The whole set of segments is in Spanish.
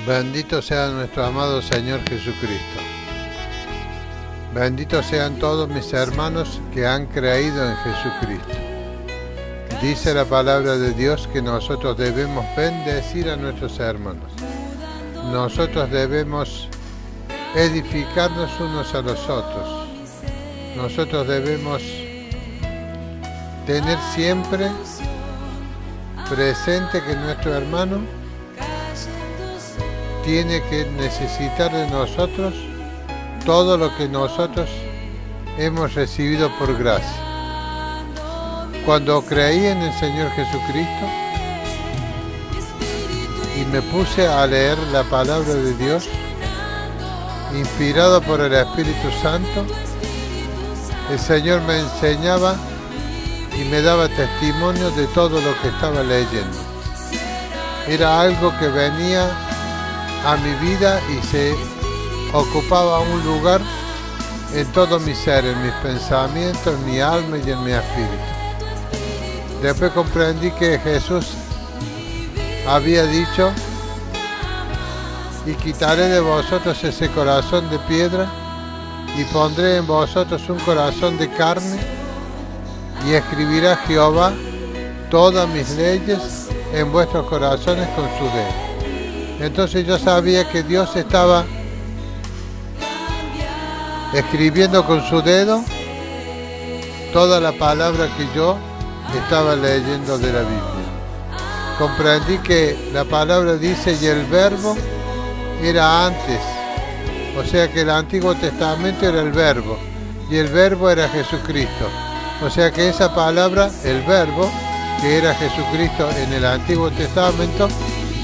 Bendito sea nuestro amado Señor Jesucristo. Benditos sean todos mis hermanos que han creído en Jesucristo. Dice la palabra de Dios que nosotros debemos bendecir a nuestros hermanos. Nosotros debemos edificarnos unos a los otros. Nosotros debemos tener siempre presente que nuestro hermano tiene que necesitar de nosotros todo lo que nosotros hemos recibido por gracia. Cuando creí en el Señor Jesucristo y me puse a leer la palabra de Dios, inspirado por el Espíritu Santo, el Señor me enseñaba y me daba testimonio de todo lo que estaba leyendo. Era algo que venía a mi vida y se ocupaba un lugar en todo mi ser, en mis pensamientos, en mi alma y en mi espíritu. Después comprendí que Jesús había dicho: y quitaré de vosotros ese corazón de piedra y pondré en vosotros un corazón de carne, y escribirá Jehová todas mis leyes en vuestros corazones con su dedo. Entonces yo sabía que Dios estaba escribiendo con su dedo toda la palabra que yo estaba leyendo de la Biblia. Comprendí que la palabra dice: y el verbo era antes. O sea que el Antiguo Testamento era el verbo, y el verbo era Jesucristo. O sea que esa palabra, el verbo, que era Jesucristo en el Antiguo Testamento,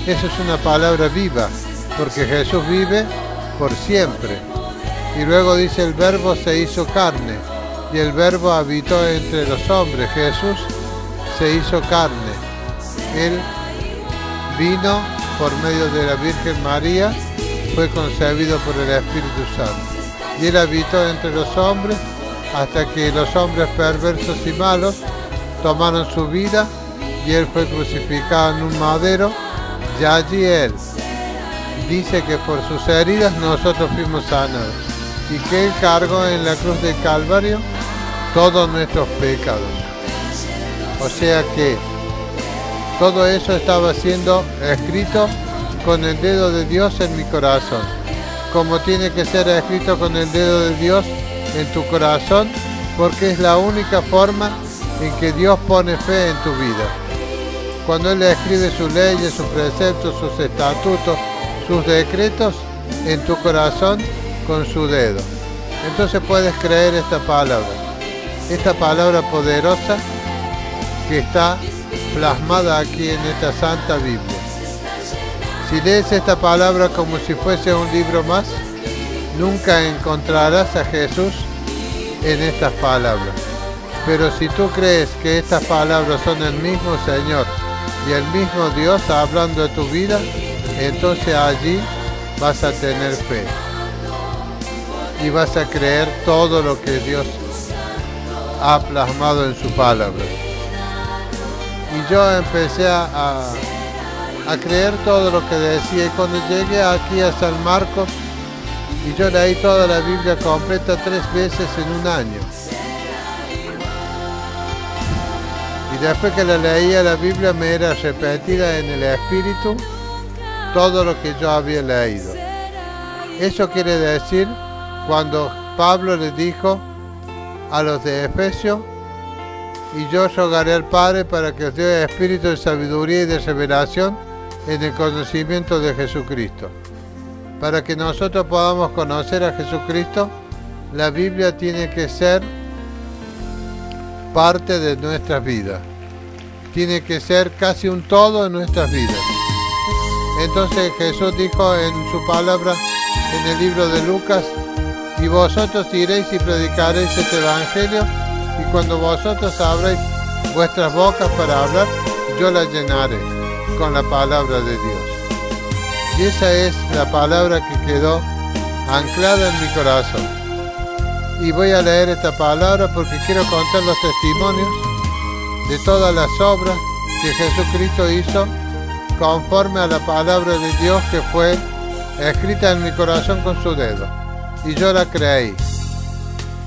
eso es una palabra viva, porque Jesús vive por siempre. Y luego dice: el verbo se hizo carne, y el verbo habitó entre los hombres. Jesús se hizo carne. Él vino por medio de la Virgen María, fue concebido por el Espíritu Santo. Y Él habitó entre los hombres hasta que los hombres perversos y malos tomaron su vida, y Él fue crucificado en un madero, y allí Él dice que por sus heridas nosotros fuimos sanados, y que Él cargó en la cruz del Calvario todos nuestros pecados. O sea que todo eso estaba siendo escrito con el dedo de Dios en mi corazón, como tiene que ser escrito con el dedo de Dios en tu corazón, porque es la única forma en que Dios pone fe en tu vida. Cuando Él escribe sus leyes, sus preceptos, sus estatutos, sus decretos en tu corazón con su dedo. Entonces puedes creer esta palabra poderosa que está plasmada aquí en esta Santa Biblia. Si lees esta palabra como si fuese un libro más, nunca encontrarás a Jesús en estas palabras. Pero si tú crees que estas palabras son el mismo Señor y el mismo Dios hablando de tu vida, entonces allí vas a tener fe y vas a creer todo lo que Dios ha plasmado en su palabra. Y yo empecé a creer todo lo que decía, y cuando llegué aquí a San Marcos, y yo leí toda la Biblia completa 3 veces en un año. Y después que la leía la Biblia me era repetida en el Espíritu todo lo que yo había leído. Eso quiere decir, cuando Pablo le dijo a los de Efesios: y yo rogaré al Padre para que os dé espíritu de sabiduría y de revelación en el conocimiento de Jesucristo. Para que nosotros podamos conocer a Jesucristo, la Biblia tiene que ser parte de nuestras vidas. Tiene que ser casi un todo en nuestras vidas. Entonces Jesús dijo en su palabra, en el libro de Lucas: y vosotros iréis y predicaréis este evangelio, y cuando vosotros abráis vuestras bocas para hablar, yo las llenaré con la palabra de Dios. Y esa es la palabra que quedó anclada en mi corazón. Y voy a leer esta palabra porque quiero contar los testimonios de todas las obras que Jesucristo hizo conforme a la palabra de Dios que fue escrita en mi corazón con su dedo. Y yo la creí.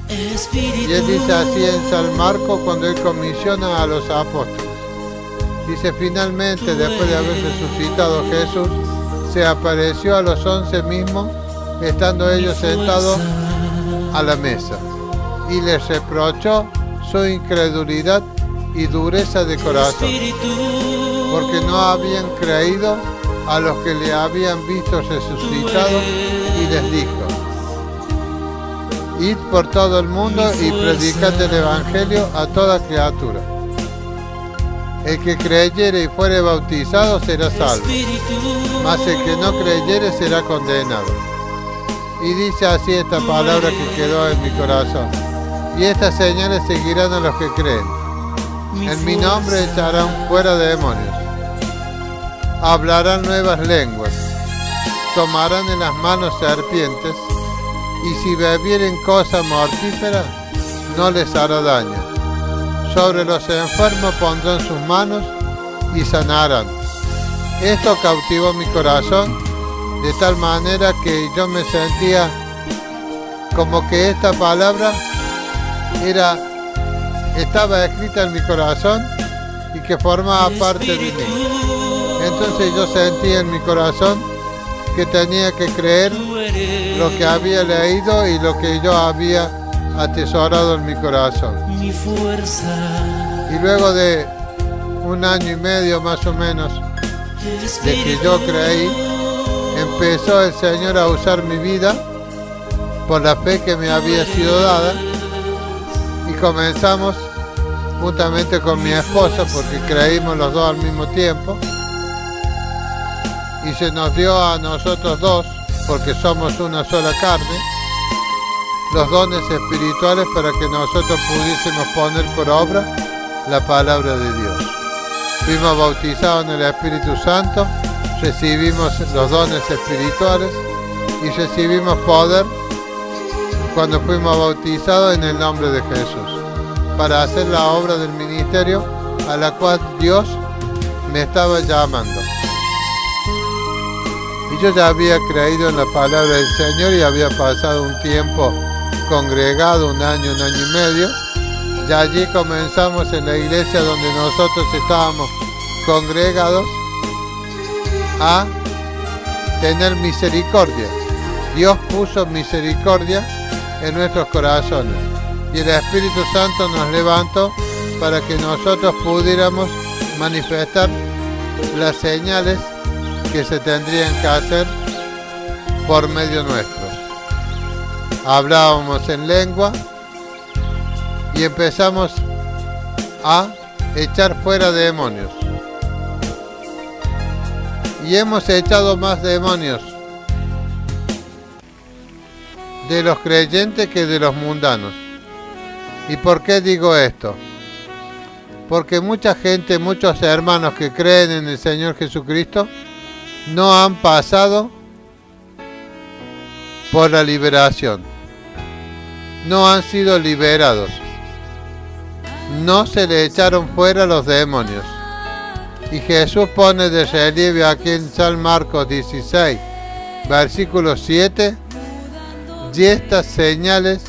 Y él dice así en San Marcos cuando él comisiona a los apóstoles. Dice, finalmente, después de haber resucitado Jesús, se apareció a los 11 mismos, estando ellos sentados a la mesa. Y les reprochó su incredulidad y dureza de corazón, porque no habían creído a los que le habían visto resucitado, y les dijo, id por todo el mundo y predicad el Evangelio a toda criatura. El que creyere y fuere bautizado será salvo, mas el que no creyere será condenado. Y dice así esta palabra que quedó en mi corazón. Y estas señales seguirán a los que creen. En mi nombre echarán fuera demonios. Hablarán nuevas lenguas. Tomarán en las manos serpientes. Y si bebieren cosa mortífera, no les hará daño. Sobre los enfermos pondrán sus manos y sanarán. Esto cautivó mi corazón de tal manera que yo me sentía como que esta palabra estaba escrita en mi corazón y que formaba parte de mí. Entonces yo sentí en mi corazón que tenía que creer lo que había leído y lo que yo había atesorado en mi corazón. Y luego de 1 año y medio más o menos de que yo creí, empezó el Señor a usar mi vida por la fe que me había sido dada, y comenzamos juntamente con mi esposa, porque creímos los dos al mismo tiempo, y se nos dio a nosotros dos, porque somos una sola carne, los dones espirituales para que nosotros pudiésemos poner por obra la palabra de Dios. Fuimos bautizados en el Espíritu Santo, recibimos los dones espirituales y recibimos poder cuando fuimos bautizados en el nombre de Jesús, para hacer la obra del ministerio a la cual Dios me estaba llamando. Y yo ya había creído en la palabra del Señor y había pasado un tiempo congregado, 1 año, 1 año y medio. Y allí comenzamos en la iglesia donde nosotros estábamos congregados a tener misericordia. Dios puso misericordia en nuestros corazones y el Espíritu Santo nos levantó para que nosotros pudiéramos manifestar las señales que se tendrían que hacer por medio nuestro. Hablábamos en lengua y empezamos a echar fuera demonios. Y hemos echado más demonios de los creyentes que de los mundanos. ¿Y por qué digo esto? Porque mucha gente, muchos hermanos que creen en el Señor Jesucristo, no han pasado por la liberación. No han sido liberados. No se le echaron fuera los demonios. Y Jesús pone de relieve aquí en San Marcos 16, versículo 7, y estas señales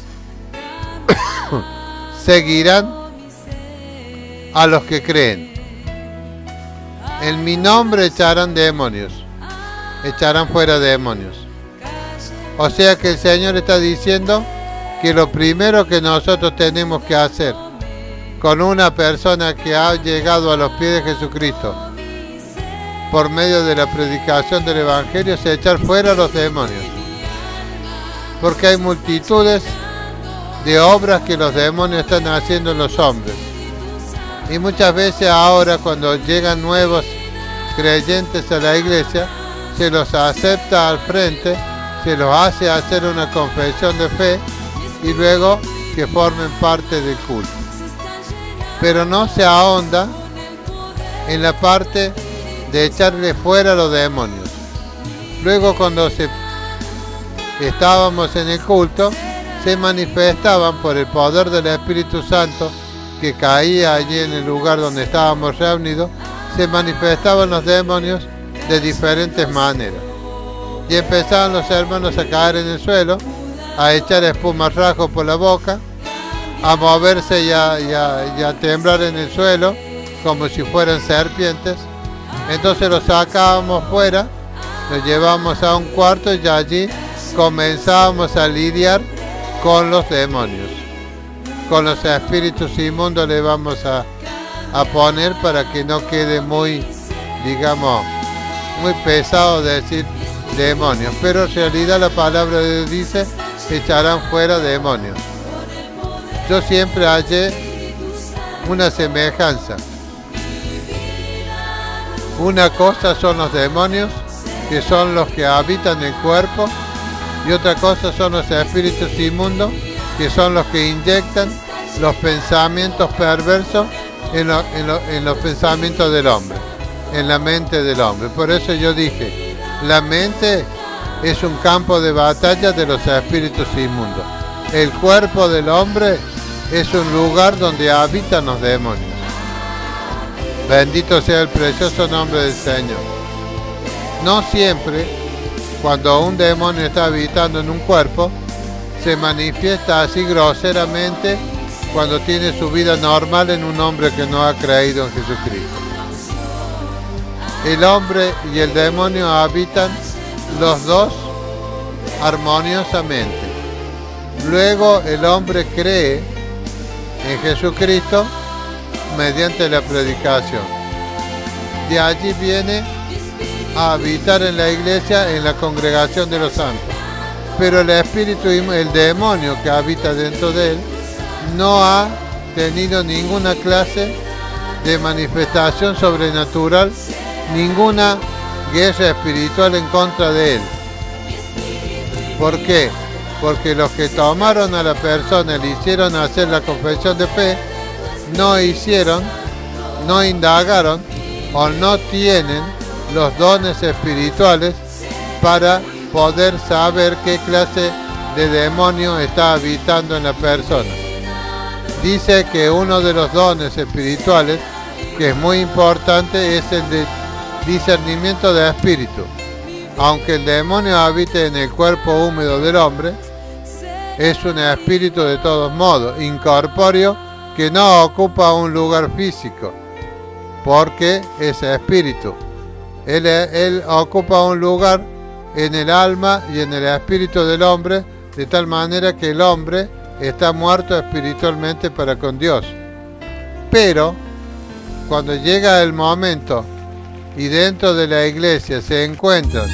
seguirán a los que creen. En mi nombre echarán demonios, echarán fuera demonios. O sea que el Señor está diciendo que lo primero que nosotros tenemos que hacer con una persona que ha llegado a los pies de Jesucristo por medio de la predicación del Evangelio es echar fuera los demonios. Porque hay multitudes de obras que los demonios están haciendo en los hombres. Y muchas veces ahora cuando llegan nuevos creyentes a la iglesia, se los acepta al frente, se los hace hacer una confesión de fe y luego que formen parte del culto. Pero no se ahonda en la parte de echarle fuera a los demonios. Luego cuando estábamos en el culto, se manifestaban por el poder del Espíritu Santo que caía allí en el lugar donde estábamos reunidos, se manifestaban los demonios de diferentes maneras. Y empezaban los hermanos a caer en el suelo, a echar espumarrajos por la boca, a moverse y a temblar en el suelo como si fueran serpientes. Entonces los sacábamos fuera, los llevábamos a un cuarto y allí comenzábamos a lidiar con los demonios. Con los espíritus inmundos le vamos a poner para que no quede muy, digamos, muy pesado decir demonios. Pero en realidad la palabra de Dios dice, echarán fuera demonios. Yo siempre hallé una semejanza. Una cosa son los demonios, que son los que habitan el cuerpo, y otra cosa son los espíritus inmundos, que son los que inyectan los pensamientos perversos en los pensamientos del hombre, en la mente del hombre. Por eso yo dije, la mente es un campo de batalla de los espíritus inmundos. El cuerpo del hombre es un lugar donde habitan los demonios. Bendito sea el precioso nombre del Señor. No siempre, cuando un demonio está habitando en un cuerpo, se manifiesta así groseramente cuando tiene su vida normal en un hombre que no ha creído en Jesucristo. El hombre y el demonio habitan los dos armoniosamente. Luego el hombre cree en Jesucristo mediante la predicación. De allí viene a habitar en la iglesia, en la congregación de los santos. Pero el espíritu, el demonio que habita dentro de él, no ha tenido ninguna clase de manifestación sobrenatural, ninguna guerra espiritual en contra de él. ¿Por qué? Porque los que tomaron a la persona y le hicieron hacer la confesión de fe, no indagaron o no tienen los dones espirituales para poder saber qué clase de demonio está habitando en la persona. Dice que uno de los dones espirituales, que es muy importante, es el de discernimiento de espíritu. Aunque el demonio habite en el cuerpo húmedo del hombre, es un espíritu de todos modos, incorpóreo, que no ocupa un lugar físico, porque es espíritu. Él ocupa un lugar en el alma y en el espíritu del hombre, de tal manera que el hombre está muerto espiritualmente para con Dios. Pero cuando llega el momento y dentro de la iglesia se encuentran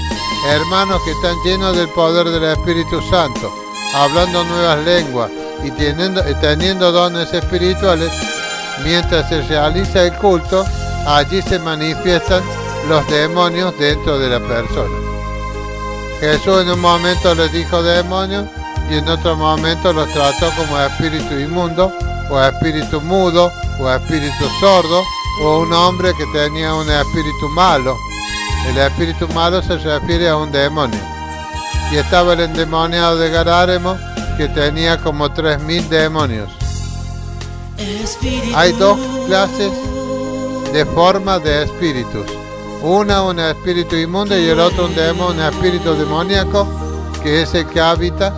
hermanos que están llenos del poder del Espíritu Santo, hablando nuevas lenguas y teniendo dones espirituales, mientras se realiza el culto, allí se manifiestan los demonios dentro de la persona. Jesús en un momento les dijo demonios y en otro momento los trató como espíritu inmundo, o espíritu mudo, o espíritu sordo, o un hombre que tenía un espíritu malo. El espíritu malo se refiere a un demonio. Y estaba el endemoniado de Garáremo, que tenía como 3.000 demonios. Hay dos clases de formas de espíritus. Una, un espíritu inmundo, y el otro un espíritu demoníaco, que es el que habita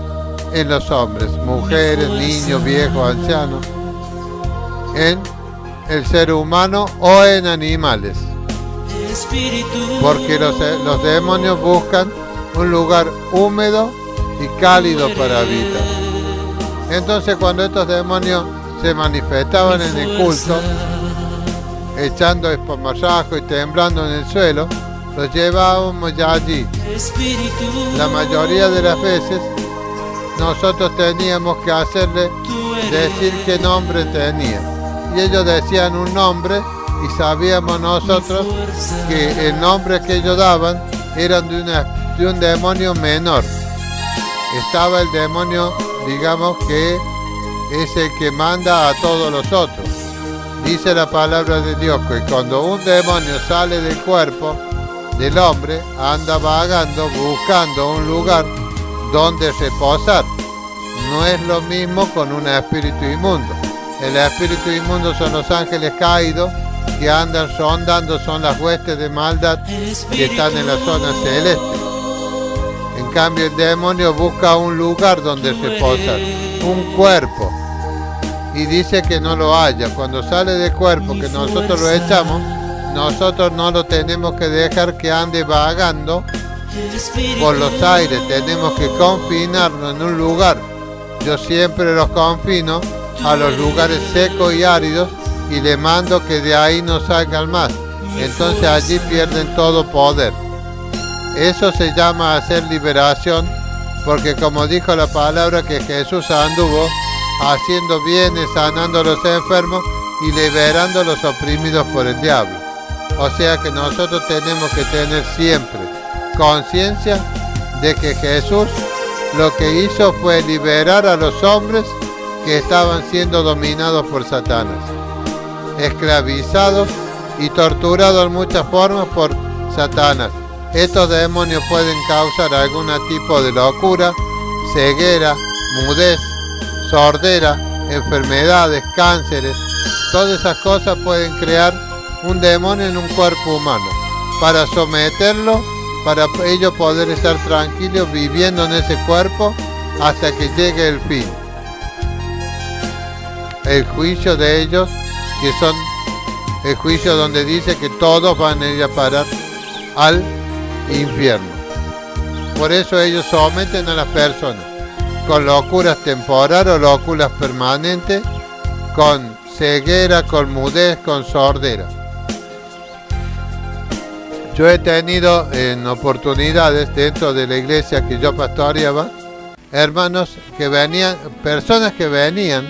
en los hombres, mujeres, niños, viejos, ancianos, en el ser humano o en animales. Porque los demonios buscan un lugar húmedo y cálido para habitar. Entonces, cuando estos demonios se manifestaban en el culto, echando espumarrajos y temblando en el suelo, los llevábamos ya allí. La mayoría de las veces nosotros teníamos que hacerle decir qué nombre tenía, y ellos decían un nombre y sabíamos nosotros que el nombre que ellos daban era de un demonio menor. Estaba el demonio, digamos, que es el que manda a todos los otros. Dice la palabra de Dios que cuando un demonio sale del cuerpo del hombre, anda vagando, buscando un lugar donde reposar. No es lo mismo con un espíritu inmundo. El espíritu inmundo son los ángeles caídos que andan rondando son las huestes de maldad que están en la zona celeste. En cambio, el demonio busca un lugar donde reposar, un cuerpo, y dice que no lo haya. Cuando sale del cuerpo, que nosotros lo echamos, nosotros no lo tenemos que dejar que ande vagando por los aires, tenemos que confinarlo en un lugar. Yo siempre los confino a los lugares secos y áridos y le mando que de ahí no salgan más. Entonces allí pierden todo poder. Eso se llama hacer liberación, porque como dijo la palabra, que Jesús anduvo haciendo bienes, sanando a los enfermos y liberando a los oprimidos por el diablo. O sea que nosotros tenemos que tener siempre conciencia de que Jesús lo que hizo fue liberar a los hombres que estaban siendo dominados por Satanás, esclavizados y torturados en muchas formas por Satanás. Estos demonios pueden causar algún tipo de locura, ceguera, mudez, sordera, enfermedades, cánceres. Todas esas cosas pueden crear un demonio en un cuerpo humano. Para someterlo, para ellos poder estar tranquilos viviendo en ese cuerpo hasta que llegue el fin. El juicio de ellos, que son el juicio donde dice que todos van a ir a parar al infierno. Por eso ellos someten a las personas con locuras temporales o locuras permanentes, con ceguera, con mudez, con sordera. Yo he tenido en oportunidades dentro de la iglesia que yo pastoreaba, hermanos que venían, personas que venían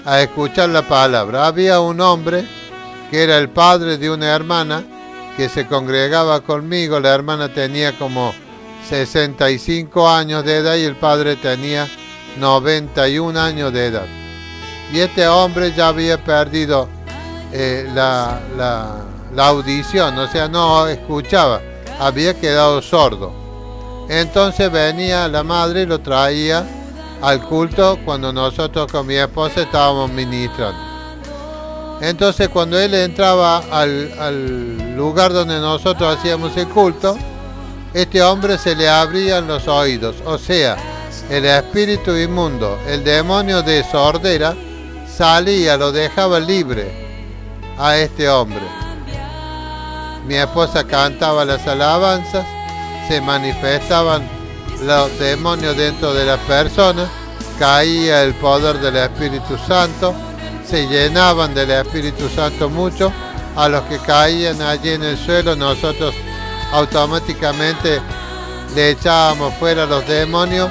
a escuchar la palabra. Había un hombre que era el padre de una hermana que se congregaba conmigo. La hermana tenía como 65 años de edad y el padre tenía 91 años de edad. Y este hombre ya había perdido la audición, o sea, no escuchaba, había quedado sordo. Entonces venía la madre y lo traía al culto cuando nosotros con mi esposa estábamos ministrando. Entonces cuando él entraba al lugar donde nosotros hacíamos el culto, este hombre se le abrían los oídos, o sea, el espíritu inmundo, el demonio de sordera, salía, lo dejaba libre a este hombre. Mi esposa cantaba las alabanzas, se manifestaban los demonios dentro de las personas, caía el poder del Espíritu Santo, se llenaban del Espíritu Santo mucho. A los que caían allí en el suelo, nosotros automáticamente le echábamos fuera los demonios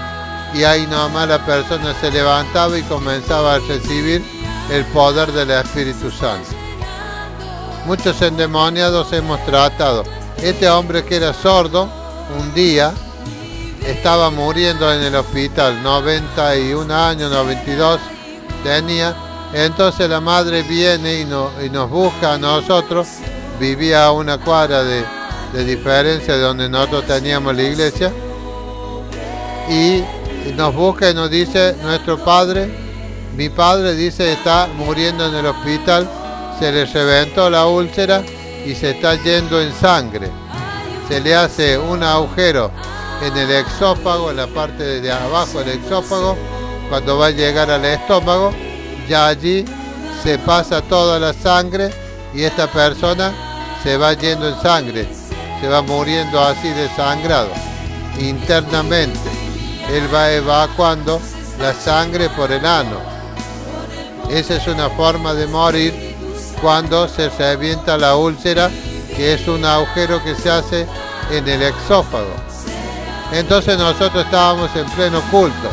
y ahí nomás la persona se levantaba y comenzaba a recibir el poder del Espíritu Santo. Muchos endemoniados hemos tratado. Este hombre que era sordo, un día estaba muriendo en el hospital, 91 años, 92 tenía. Entonces la madre viene y nos busca a nosotros. Vivía a una cuadra de diferencia de donde nosotros teníamos la iglesia. Y nos busca y nos dice, mi padre dice, está muriendo en el hospital, se le reventó la úlcera y se está yendo en sangre. Se le hace un agujero en el exófago, en la parte de abajo del exófago, cuando va a llegar al estómago, ya allí se pasa toda la sangre y esta persona se va yendo en sangre, se va muriendo así desangrado internamente. Él va evacuando la sangre por el ano. Esa es una forma de morir cuando se revienta la úlcera, que es un agujero que se hace en el exófago. Entonces nosotros estábamos en pleno culto.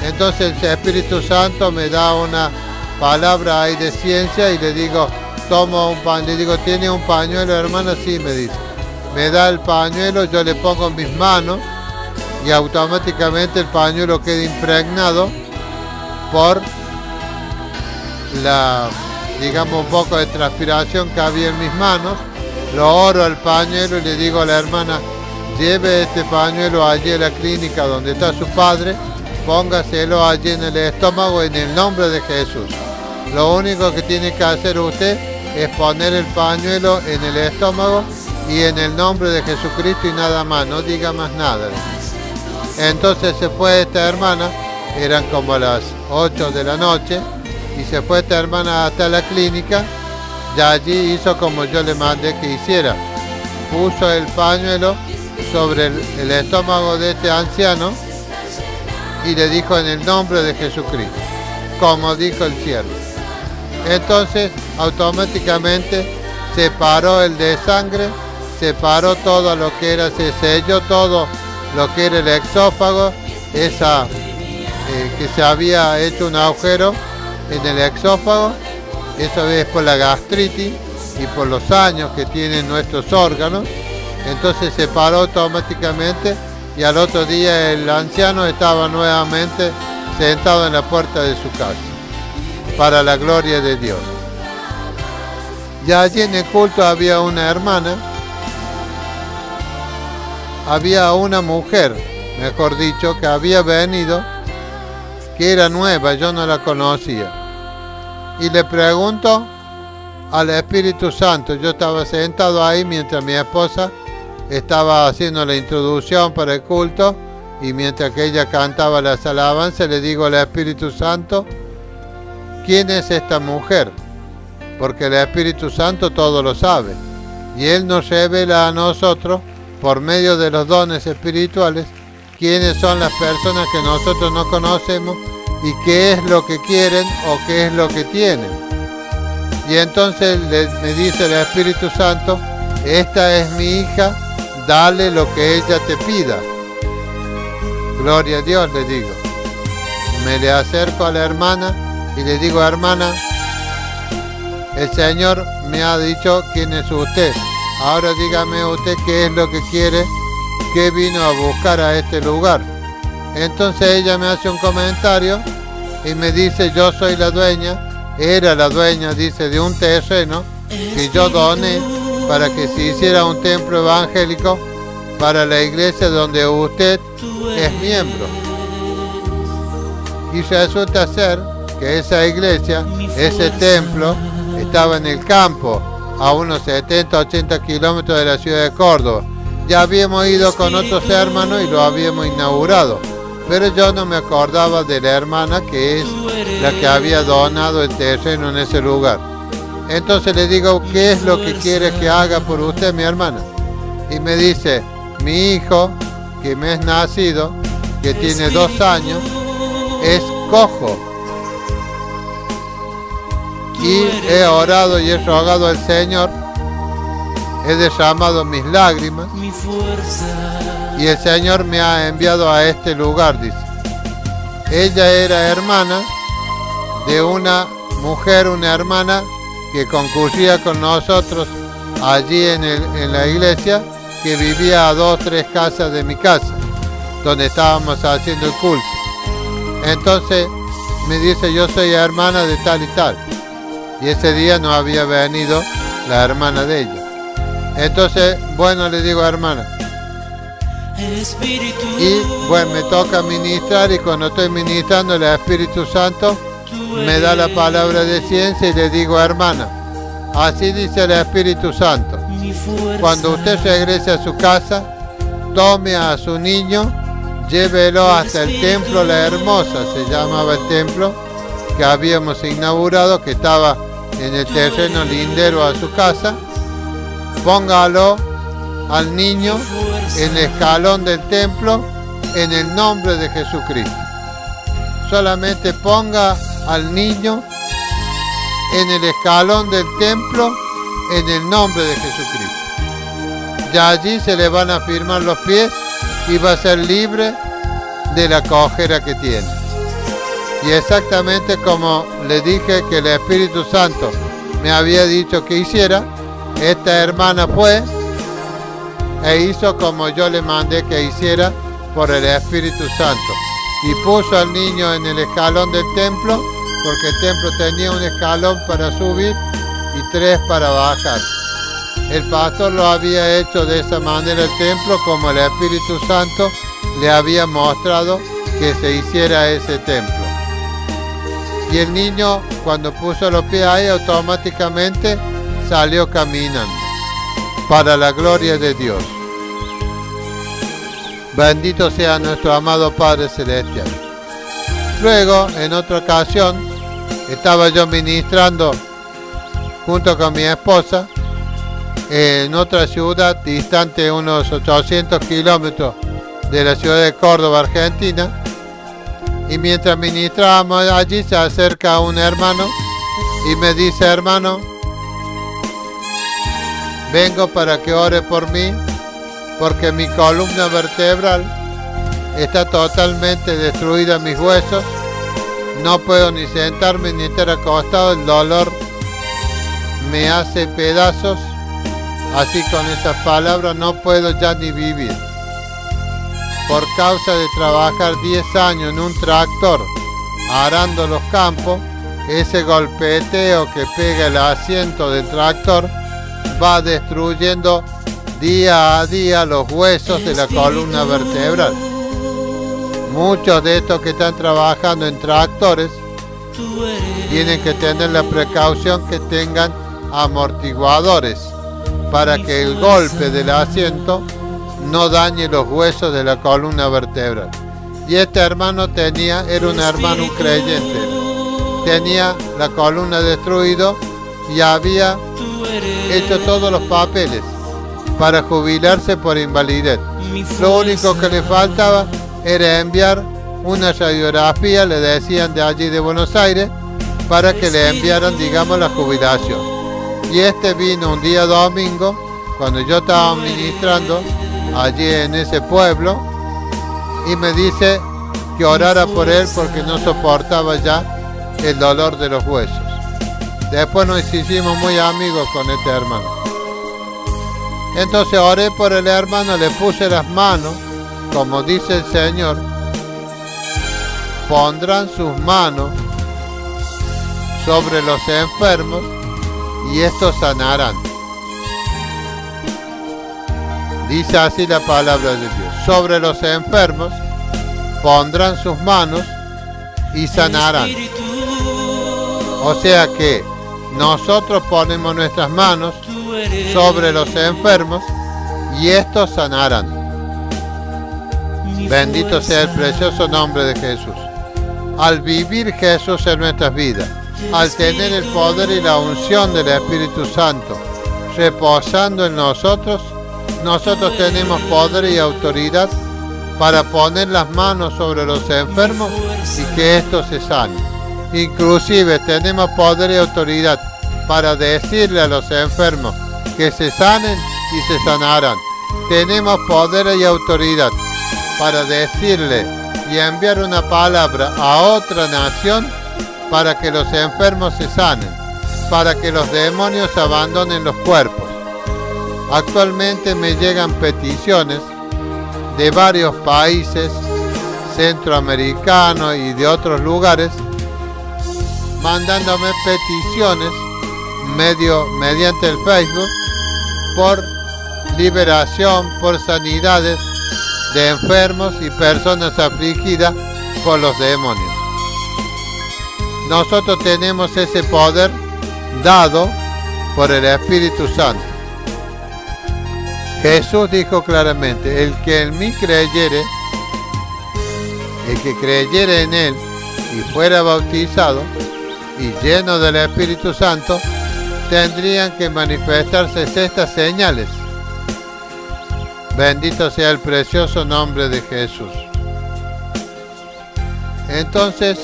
Entonces el Espíritu Santo me da una palabra ahí de ciencia y le digo, tomo un pañuelo. Le digo, ¿tiene un pañuelo, hermana? Sí, me dice. Me da el pañuelo, yo le pongo en mis manos y automáticamente el pañuelo queda impregnado por un poco de transpiración que había en mis manos. Lo oro al pañuelo y le digo a la hermana, lleve este pañuelo allí a la clínica donde está su padre, póngaselo allí en el estómago en el nombre de Jesús. Lo único que tiene que hacer usted es poner el pañuelo en el estómago y en el nombre de Jesucristo y nada más, no diga más nada. Entonces se fue esta hermana, eran como las 8 de la noche, y se fue esta hermana hasta la clínica, y allí hizo como yo le mandé que hiciera. Puso el pañuelo sobre el estómago de este anciano y le dijo en el nombre de Jesucristo, como dijo el siervo. Entonces automáticamente se paró el de sangre, se paró todo lo que era, se selló todo lo que era el exófago, que se había hecho un agujero en el exófago. Eso es por la gastritis y por los años que tienen nuestros órganos. Entonces se paró automáticamente y al otro día el anciano estaba nuevamente sentado en la puerta de su casa, para la gloria de Dios. Y allí en el culto había una hermana, había una mujer, mejor dicho, que había venido, que era nueva, yo no la conocía. Y le pregunto al Espíritu Santo, yo estaba sentado ahí mientras mi esposa estaba haciendo la introducción para el culto, y mientras que ella cantaba las alabanzas, le digo al Espíritu Santo, ¿quién es esta mujer? Porque el Espíritu Santo todo lo sabe, y Él nos revela a nosotros, por medio de los dones espirituales, quiénes son las personas que nosotros no conocemos y qué es lo que quieren o qué es lo que tienen. Y entonces me dice el Espíritu Santo, esta es mi hija, dale lo que ella te pida. Gloria a Dios, le digo. Me le acerco a la hermana y le digo, hermana, el Señor me ha dicho quién es usted. Ahora dígame usted qué es lo que quiere, qué vino a buscar a este lugar. Entonces ella me hace un comentario y me dice, yo soy la dueña, era la dueña, dice, de un terreno que yo doné para que se hiciera un templo evangélico para la iglesia donde usted es miembro. Y resulta ser que esa iglesia, ese templo, estaba en el campo, a unos 70-80 kilómetros de la ciudad de Córdoba. Ya habíamos ido con otros hermanos y lo habíamos inaugurado, pero yo no me acordaba de la hermana que es la que había donado el terreno en ese lugar. Entonces le digo, ¿qué es lo que quiere que haga por usted, mi hermana? Y me dice, mi hijo, que me es nacido, que tiene 2 años, es cojo. Y he orado y he rogado al Señor, he derramado mis lágrimas y el Señor me ha enviado a este lugar, dice. Ella era hermana de una mujer, una hermana que concurría con nosotros allí en la iglesia, que vivía a 2 o 3 casas de mi casa, donde estábamos haciendo el culto. Entonces me dice, yo soy hermana de tal y tal. Y ese día no había venido la hermana de ella. Entonces, bueno, le digo, hermana. Y bueno, me toca ministrar, y cuando estoy ministrando, el Espíritu Santo me da la palabra de ciencia y le digo, hermana, así dice el Espíritu Santo, cuando usted regrese a su casa, tome a su niño, llévelo hasta el templo La Hermosa, se llamaba el templo que habíamos inaugurado, que estaba en el terreno lindero a su casa. Póngalo al niño en el escalón del templo en el nombre de Jesucristo. Solamente ponga al niño en el escalón del templo en el nombre de Jesucristo. Ya allí se le van a firmar los pies y va a ser libre de la cojera que tiene. Y exactamente como le dije que el Espíritu Santo me había dicho que hiciera, esta hermana fue e hizo como yo le mandé que hiciera por el Espíritu Santo. Y puso al niño en el escalón del templo, porque el templo tenía un escalón para subir y 3 para bajar. El pastor lo había hecho de esa manera el templo, como el Espíritu Santo le había mostrado que se hiciera ese templo. Y el niño, cuando puso los pies ahí, automáticamente salió caminando, para la gloria de Dios. Bendito sea nuestro amado Padre Celestial. Luego, en otra ocasión, estaba yo ministrando junto con mi esposa en otra ciudad distante unos 800 kilómetros de la ciudad de Córdoba, Argentina, y mientras ministrábamos allí se acerca un hermano y me dice: hermano, vengo para que ore por mí porque mi columna vertebral está totalmente destruida, mis huesos, no puedo ni sentarme ni estar acostado, el dolor me hace pedazos. Así, con esas palabras, no puedo ya ni vivir. Por causa de trabajar 10 años en un tractor arando los campos, ese golpeteo que pega el asiento del tractor va destruyendo día a día los huesos de la columna vertebral. Muchos de estos que están trabajando en tractores tienen que tener la precaución que tengan amortiguadores para que el golpe del asiento no dañe los huesos de la columna vertebral. Y este hermano era un hermano, un creyente, tenía la columna destruida y había hecho todos los papeles para jubilarse por invalidez. Lo único que le faltaba era enviar una radiografía, le decían de allí de Buenos Aires, para que le enviaran, digamos, la jubilación. Y este vino un día domingo, cuando yo estaba ministrando allí en ese pueblo, y me dice que orara por él porque no soportaba ya el dolor de los huesos. Después nos hicimos muy amigos con este hermano. Entonces oré por el hermano, le puse las manos, como dice el Señor: pondrán sus manos sobre los enfermos y estos sanarán. Dice así la palabra de Dios: sobre los enfermos pondrán sus manos y sanarán. O sea que nosotros ponemos nuestras manos sobre los enfermos y estos sanarán. Bendito sea el precioso nombre de Jesús. Al vivir Jesús en nuestras vidas, al tener el poder y la unción del Espíritu Santo reposando en nosotros, nosotros tenemos poder y autoridad para poner las manos sobre los enfermos y que estos se sanen. Inclusive tenemos poder y autoridad para decirle a los enfermos que se sanen y se sanarán. Tenemos poder y autoridad para decirle y enviar una palabra a otra nación para que los enfermos se sanen, para que los demonios abandonen los cuerpos. Actualmente me llegan peticiones de varios países centroamericanos y de otros lugares, mandándome peticiones mediante el Facebook por liberación, por sanidades de enfermos y personas afligidas por los demonios. Nosotros tenemos ese poder dado por el Espíritu Santo. Jesús dijo claramente: el que en mí creyere, el que creyere en él y fuera bautizado y lleno del Espíritu Santo, tendrían que manifestarse estas señales. Bendito sea el precioso nombre de Jesús. Entonces,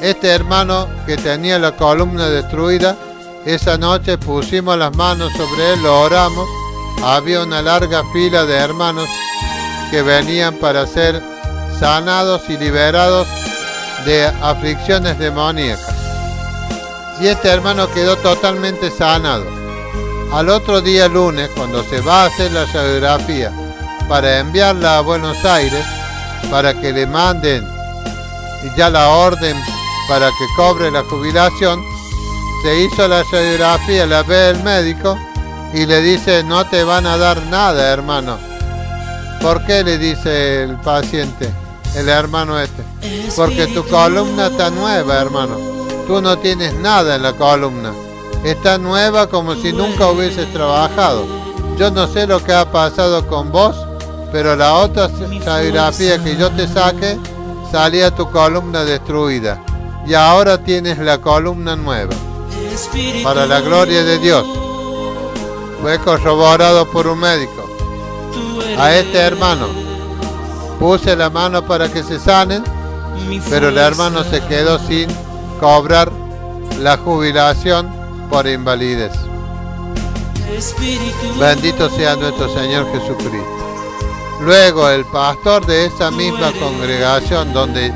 este hermano que tenía la columna destruida, esa noche pusimos las manos sobre él, lo oramos. Había una larga fila de hermanos que venían para ser sanados y liberados de aflicciones demoníacas. Y este hermano quedó totalmente sanado. Al otro día, lunes, cuando se va a hacer la radiografía para enviarla a Buenos Aires, para que le manden ya la orden para que cobre la jubilación, se hizo la radiografía, la ve el médico y le dice: no te van a dar nada, hermano. ¿Por qué? Le dice el paciente, el hermano este. Porque tu columna está nueva, hermano. Tú no tienes nada en la columna. está nueva como si nunca hubieses trabajado. Yo no sé lo que ha pasado con vos, pero la otra radiografía que yo te saqué salía tu columna destruida y ahora tienes la columna nueva. Para la gloria de Dios. Fue corroborado por un médico. A este hermano puse la mano para que se sanen, pero el hermano se quedó sin cobrar la jubilación por invalidez. Bendito sea nuestro Señor Jesucristo. Luego el pastor de esa misma congregación donde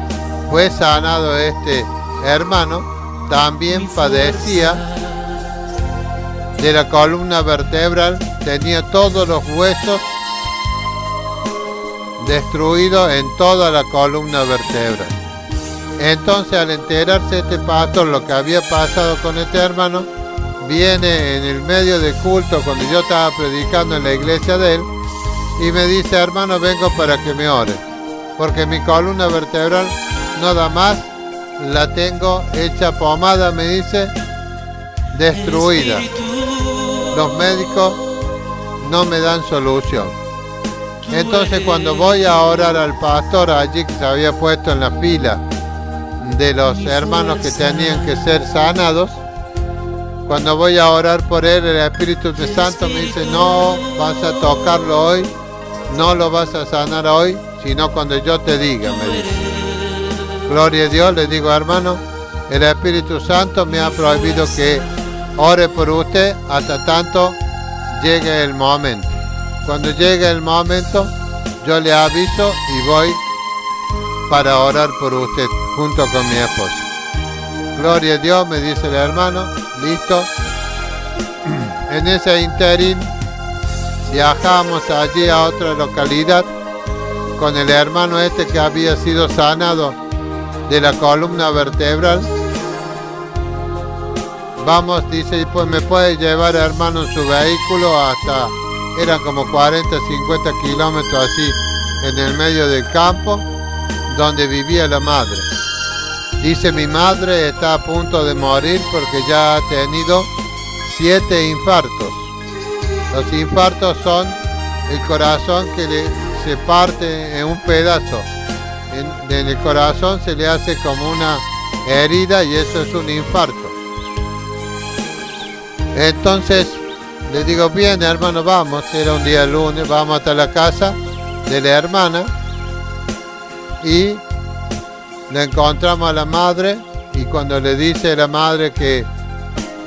fue sanado este hermano también padecía de la columna vertebral, tenía todos los huesos destruidos en toda la columna vertebral. Entonces, al enterarse este pastor lo que había pasado con este hermano, viene en el medio del culto cuando yo estaba predicando en la iglesia de él y me dice: hermano, vengo para que me ore, porque mi columna vertebral no da más, la tengo hecha pomada, me dice, destruida. Los médicos no me dan solución. Entonces, cuando voy a orar al pastor allí que se había puesto en la fila de los hermanos que tenían que ser sanados, cuando voy a orar por él, el Espíritu Santo me dice: no vas a tocarlo hoy, no lo vas a sanar hoy, sino cuando yo te diga, me dice. Gloria a Dios. Le digo: hermano, el Espíritu Santo me ha prohibido que ore por usted hasta tanto llegue el momento. Cuando llegue el momento, yo le aviso y voy para orar por usted junto con mi esposa. Gloria a Dios, me dice el hermano. Listo. En ese interín viajamos allí a otra localidad con el hermano este que había sido sanado de la columna vertebral. Vamos, dice, pues me puede llevar, hermano, en su vehículo hasta, eran como 40, 50 kilómetros así en el medio del campo donde vivía la madre. Dice: mi madre está a punto de morir porque ya ha tenido 7 infartos. Los infartos son el corazón que se parte en un pedazo. En el corazón se le hace como una herida y eso es un infarto. Entonces le digo: bien, hermano, vamos. Era un día lunes, vamos hasta la casa de la hermana y le encontramos a la madre. Y cuando le dice la madre que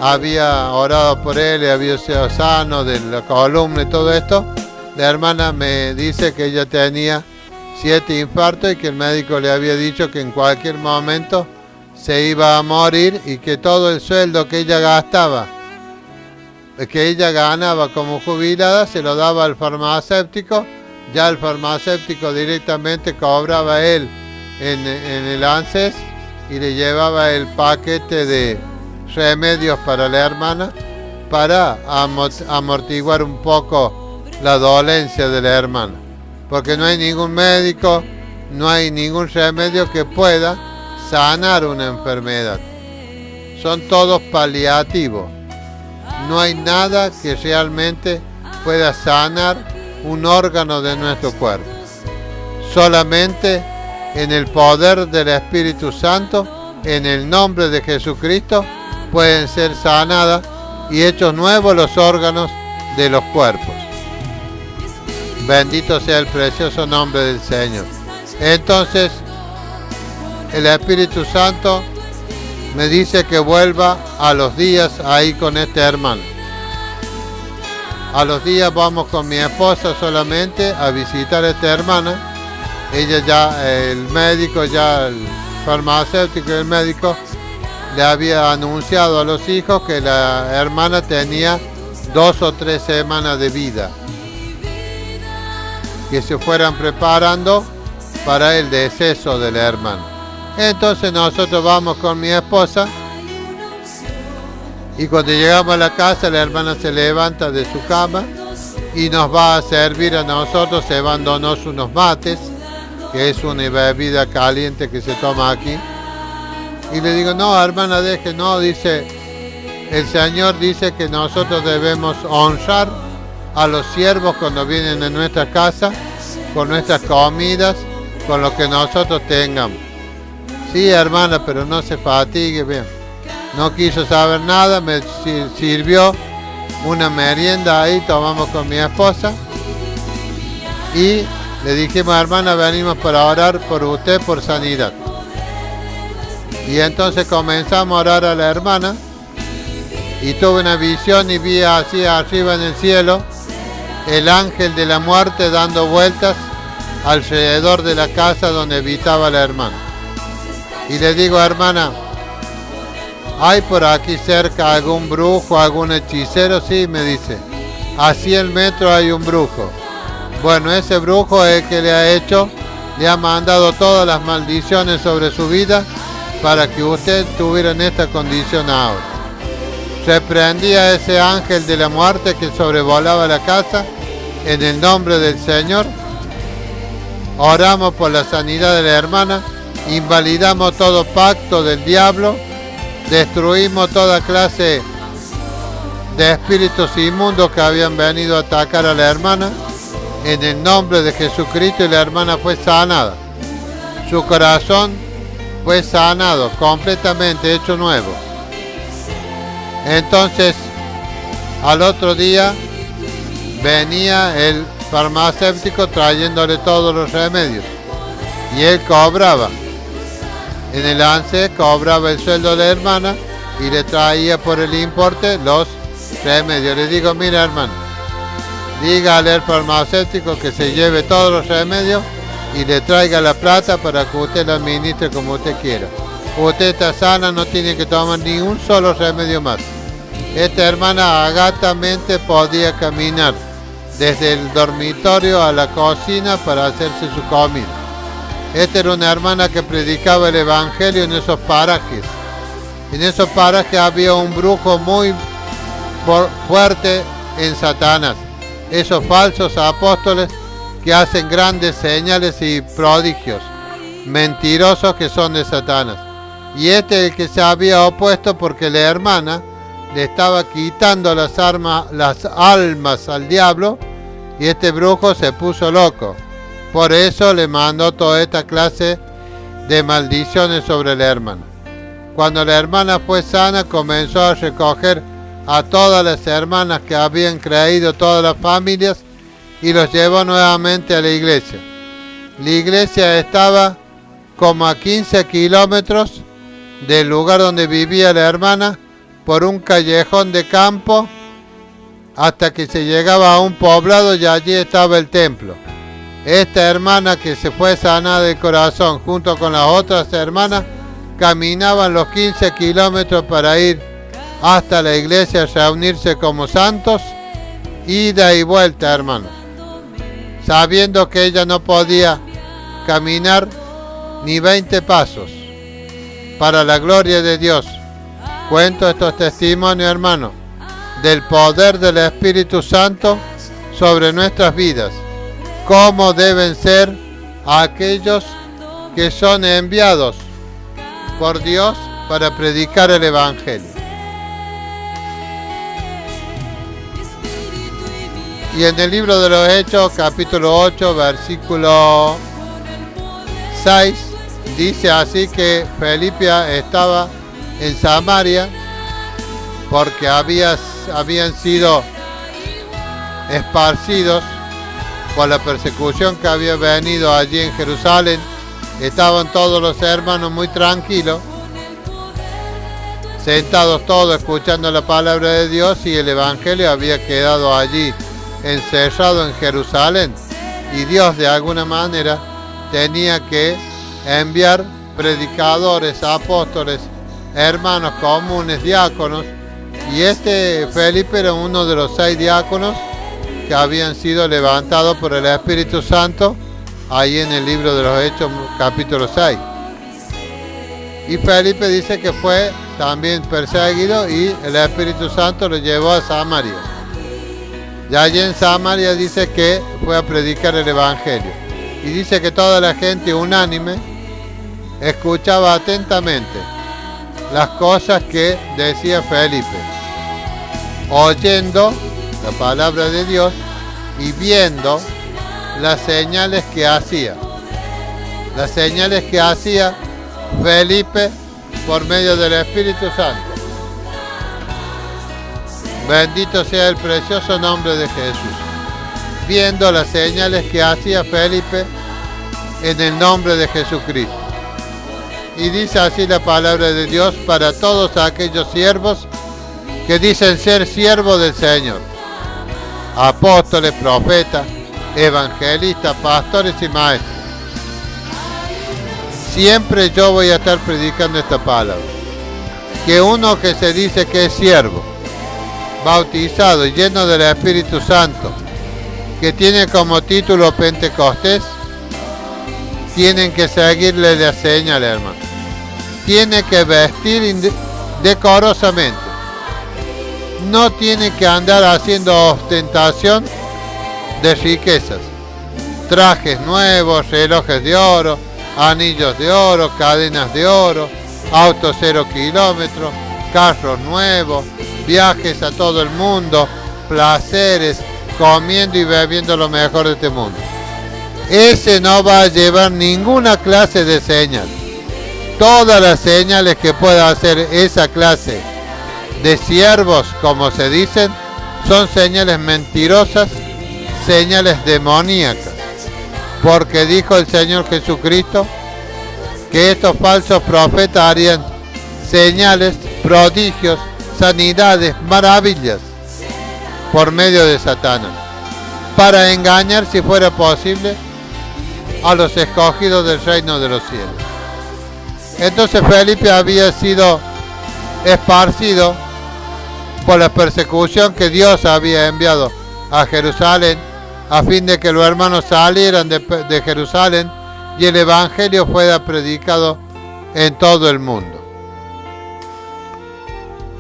había orado por él y había sido sano de la columna y todo esto, la hermana me dice que ella tenía 7 infartos y que el médico le había dicho que en cualquier momento se iba a morir y que todo el sueldo que ella gastaba, que ella ganaba como jubilada, se lo daba al farmacéutico. Ya el farmacéutico directamente cobraba él en el ANSES y le llevaba el paquete de remedios para la hermana para amortiguar un poco la dolencia de la hermana, porque no hay ningún médico, no hay ningún remedio que pueda sanar una enfermedad. Son todos paliativos. No hay nada que realmente pueda sanar un órgano de nuestro cuerpo. Solamente en el poder del Espíritu Santo, en el nombre de Jesucristo, pueden ser sanadas y hechos nuevos los órganos de los cuerpos. Bendito sea el precioso nombre del Señor. Entonces, el Espíritu Santo me dice que vuelva a los días ahí con este hermano. A los días vamos con mi esposa solamente a visitar a esta hermana. Ella ya, el médico, ya el farmacéutico y el médico le había anunciado a los hijos que la hermana tenía 2 o 3 semanas de vida, que se fueran preparando para el deceso de la hermana. Entonces nosotros vamos con mi esposa y cuando llegamos a la casa la hermana se levanta de su cama y nos va a servir a nosotros cebándonos unos mates, que es una bebida caliente que se toma aquí. Y le digo: no, hermana, deje, no, dice, el Señor dice que nosotros debemos honrar a los siervos cuando vienen a nuestra casa, con nuestras comidas, con lo que nosotros tengamos. Sí, hermana, pero no se fatigue, bien. No quiso saber nada, me sirvió una merienda ahí, tomamos con mi esposa y le dijimos, hermana, venimos para orar por usted por sanidad. Y entonces comenzamos a orar a la hermana y tuve una visión y vi así arriba en el cielo el ángel de la muerte dando vueltas alrededor de la casa donde habitaba la hermana. Y le digo, hermana, ¿hay por aquí cerca algún brujo, algún hechicero? Sí, me dice, a 100 metros hay un brujo. Bueno, ese brujo es el que le ha mandado todas las maldiciones sobre su vida para que usted estuviera en esta condición ahora. Reprendí a ese ángel de la muerte que sobrevolaba la casa en el nombre del Señor. Oramos por la sanidad de la hermana, invalidamos todo pacto del diablo, destruimos toda clase de espíritus inmundos que habían venido a atacar a la hermana en el nombre de Jesucristo, y la hermana fue sanada. Su corazón fue sanado, completamente hecho nuevo. Entonces, al otro día venía el farmacéutico trayéndole todos los remedios y él cobraba. En el ANSES cobraba el sueldo de la hermana y le traía por el importe los remedios. Le digo, mira, hermano, dígale al farmacéutico que se lleve todos los remedios y le traiga la plata para que usted la administre como usted quiera. Usted está sana, no tiene que tomar ni un solo remedio más. Esta hermana agatamente podía caminar desde el dormitorio a la cocina para hacerse su comida. Esta era una hermana que predicaba el evangelio en esos parajes. En esos parajes había un brujo muy fuerte en Satanás. Esos falsos apóstoles que hacen grandes señales y prodigios, mentirosos que son de Satanás. Y este es el que se había opuesto porque la hermana le estaba quitando las almas al diablo y este brujo se puso loco. Por eso le mandó toda esta clase de maldiciones sobre la hermana. Cuando la hermana fue sana, comenzó a recoger a todas las hermanas que habían creído, todas las familias, y los llevó nuevamente a la iglesia. La iglesia estaba como a 15 kilómetros del lugar donde vivía la hermana, por un callejón de campo, hasta que se llegaba a un poblado y allí estaba el templo. Esta hermana que se fue sanada del corazón junto con las otras hermanas caminaban los 15 kilómetros para ir hasta la iglesia a reunirse como santos, ida y vuelta, hermanos, sabiendo que ella no podía caminar ni 20 pasos. Para la gloria de Dios, cuento estos testimonios, hermanos, del poder del Espíritu Santo sobre nuestras vidas, cómo deben ser aquellos que son enviados por Dios para predicar el Evangelio. Y en el libro de los Hechos, capítulo 8, versículo 6, dice así que Felipe estaba en Samaria porque habían sido esparcidos por la persecución que había venido allí en Jerusalén. Estaban todos los hermanos muy tranquilos, sentados todos escuchando la palabra de Dios, y el Evangelio había quedado allí encerrado en Jerusalén, y Dios de alguna manera tenía que enviar predicadores, apóstoles, hermanos comunes, diáconos, y este Felipe era uno de los 6 diáconos que habían sido levantados por el Espíritu Santo ahí en el libro de los Hechos, capítulo 6. Y Felipe dice que fue también perseguido y el Espíritu Santo lo llevó a Samaria. Y allí en Samaria dice que fue a predicar el Evangelio. Y dice que toda la gente unánime escuchaba atentamente las cosas que decía Felipe. oyendo la palabra de Dios y viendo las señales que hacía. Las señales que hacía Felipe por medio del Espíritu Santo. Bendito sea el precioso nombre de Jesús. Viendo las señales que hacía Felipe en el nombre de Jesucristo. Y dice así la palabra de Dios para todos aquellos siervos que dicen ser siervos del Señor. Apóstoles, profetas, evangelistas, pastores y maestros. Siempre yo voy a estar predicando esta palabra. Que uno que se dice que es siervo, bautizado y lleno del Espíritu Santo, que tiene como título Pentecostés, tienen que seguirle la señal, hermano. Tiene que vestir decorosamente. No tiene que andar haciendo ostentación de riquezas. Trajes nuevos, relojes de oro, anillos de oro, cadenas de oro, autos 0 kilómetros, carros nuevos, viajes a todo el mundo, placeres, comiendo y bebiendo lo mejor de este mundo. Ese no va a llevar ninguna clase de señal. Todas las señales que pueda hacer esa clase de siervos, como se dicen, son señales mentirosas, señales demoníacas. Porque dijo el Señor Jesucristo que estos falsos profetas harían señales, prodigios, sanidades, maravillas por medio de Satanás, para engañar, si fuera posible, a los escogidos del reino de los cielos. Entonces Felipe había sido esparcido por la persecución que Dios había enviado a Jerusalén, a fin de que los hermanos salieran de Jerusalén y el evangelio fuera predicado en todo el mundo.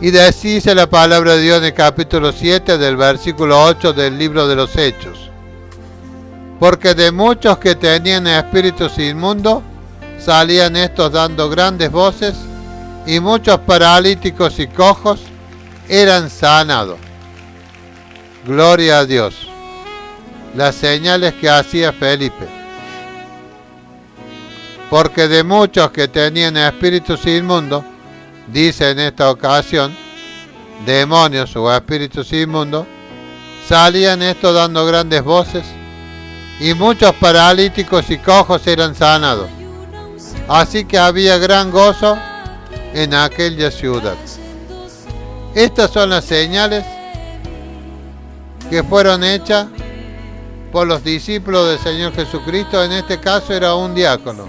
Y dice la palabra de Dios en el capítulo 7 del versículo 8 del libro de los Hechos. Porque de muchos que tenían espíritus inmundos, salían estos dando grandes voces, y muchos paralíticos y cojos eran sanados. Gloria a Dios. Las señales que hacía Felipe. Porque de muchos que tenían espíritus inmundos, dice en esta ocasión, demonios o espíritus inmundos, salían estos dando grandes voces, y muchos paralíticos y cojos eran sanados. Así que había gran gozo en aquella ciudad. Estas son las señales que fueron hechas por los discípulos del Señor Jesucristo. En este caso era un diácono.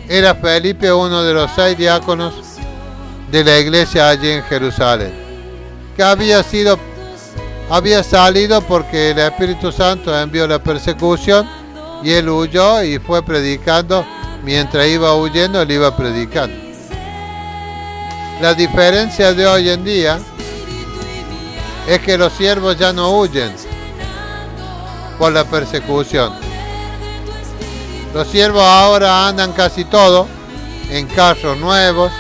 Era Felipe uno de los 6 diáconos de la iglesia allí en Jerusalén, que había salido porque el Espíritu Santo envió la persecución y él huyó y fue predicando. Mientras iba huyendo, él iba predicando. La diferencia de hoy en día es que los siervos ya no huyen por la persecución. Los siervos ahora andan casi todos en carros nuevos,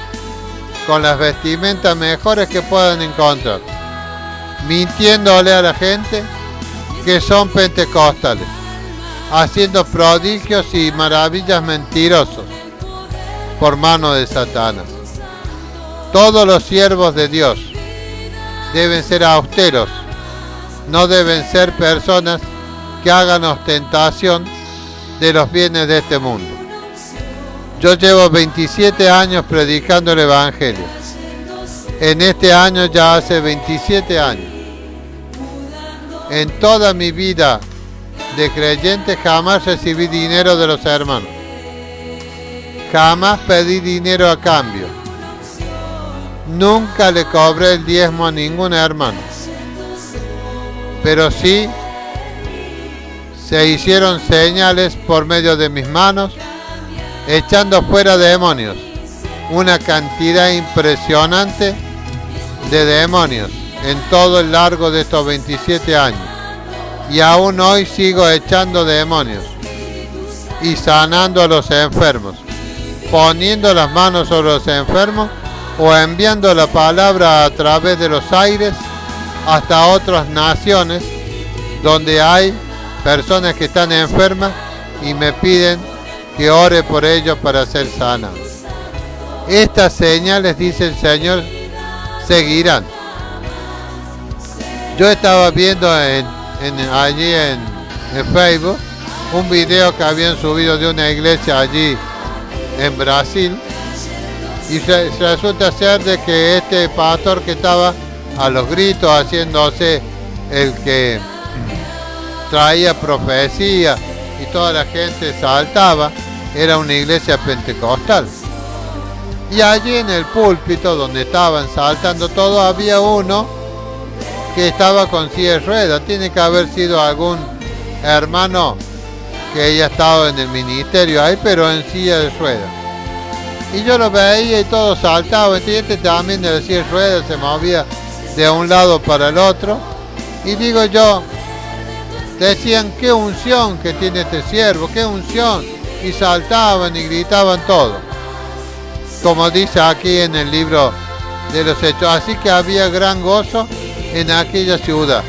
con las vestimentas mejores que puedan encontrar, mintiéndole a la gente que son pentecostales, haciendo prodigios y maravillas mentirosos por mano de Satanás. Todos los siervos de Dios deben ser austeros, no deben ser personas que hagan ostentación de los bienes de este mundo. Yo llevo 27 años predicando el Evangelio. En este año ya hace 27 años. En toda mi vida de creyente jamás recibí dinero de los hermanos. Jamás pedí dinero a cambio. Nunca le cobré el diezmo a ningún hermano. Pero sí se hicieron señales por medio de mis manos, echando fuera demonios. Una cantidad impresionante de demonios en todo el largo de estos 27 años. Y aún hoy sigo echando demonios y sanando a los enfermos, poniendo las manos sobre los enfermos o enviando la palabra a través de los aires hasta otras naciones donde hay personas que están enfermas y me piden que ore por ellos para ser sanados. Estas señales, dice el Señor, seguirán. Yo estaba viendo allí en Facebook un video que habían subido de una iglesia allí en Brasil, y resulta ser de que este pastor que estaba a los gritos haciéndose el que traía profecía y toda la gente saltaba, era una iglesia pentecostal. Y allí en el púlpito donde estaban saltando todo, había uno que estaba con silla de ruedas. Tiene que haber sido algún hermano que haya estado en el ministerio ahí, pero en silla de ruedas. Y yo lo veía y todo saltaba. Y este también de la silla de ruedas se movía de un lado para el otro. Y digo yo, decían, qué unción que tiene este siervo, qué unción. Y saltaban y gritaban todo, como dice aquí en el libro de los Hechos. Así que había gran gozo en aquella ciudad.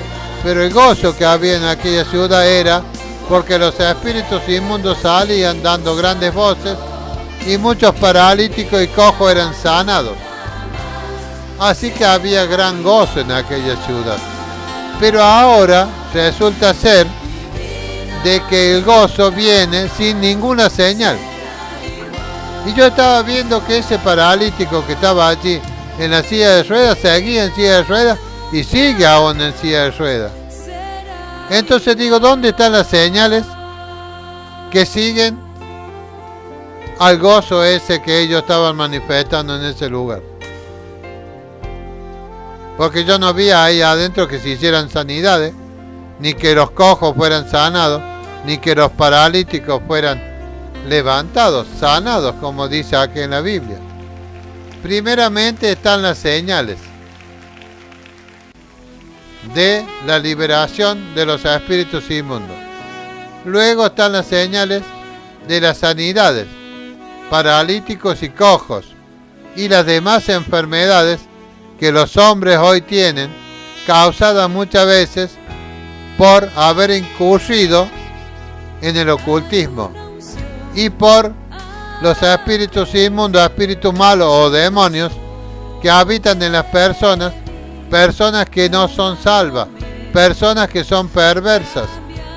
Pero el gozo que había en aquella ciudad era porque los espíritus inmundos salían dando grandes voces y muchos paralíticos y cojos eran sanados. Así que había gran gozo en aquella ciudad. Pero ahora resulta ser de que el gozo viene sin ninguna señal. Y yo estaba viendo que ese paralítico que estaba allí en la silla de ruedas seguía en silla de ruedas y sigue aún en silla de ruedas. Entonces digo, ¿dónde están las señales que siguen al gozo ese que ellos estaban manifestando en ese lugar? Porque yo no vi ahí adentro que se hicieran sanidades, ni que los cojos fueran sanados, ni que los paralíticos fueran levantados, sanados, como dice aquí en la Biblia. Primeramente están las señales de la liberación de los espíritus inmundos. Luego están las señales de las sanidades, paralíticos y cojos, y las demás enfermedades que los hombres hoy tienen, causadas muchas veces por haber incurrido en el ocultismo y por los espíritus inmundos, espíritus malos o demonios que habitan en las personas, personas que no son salvas, personas que son perversas,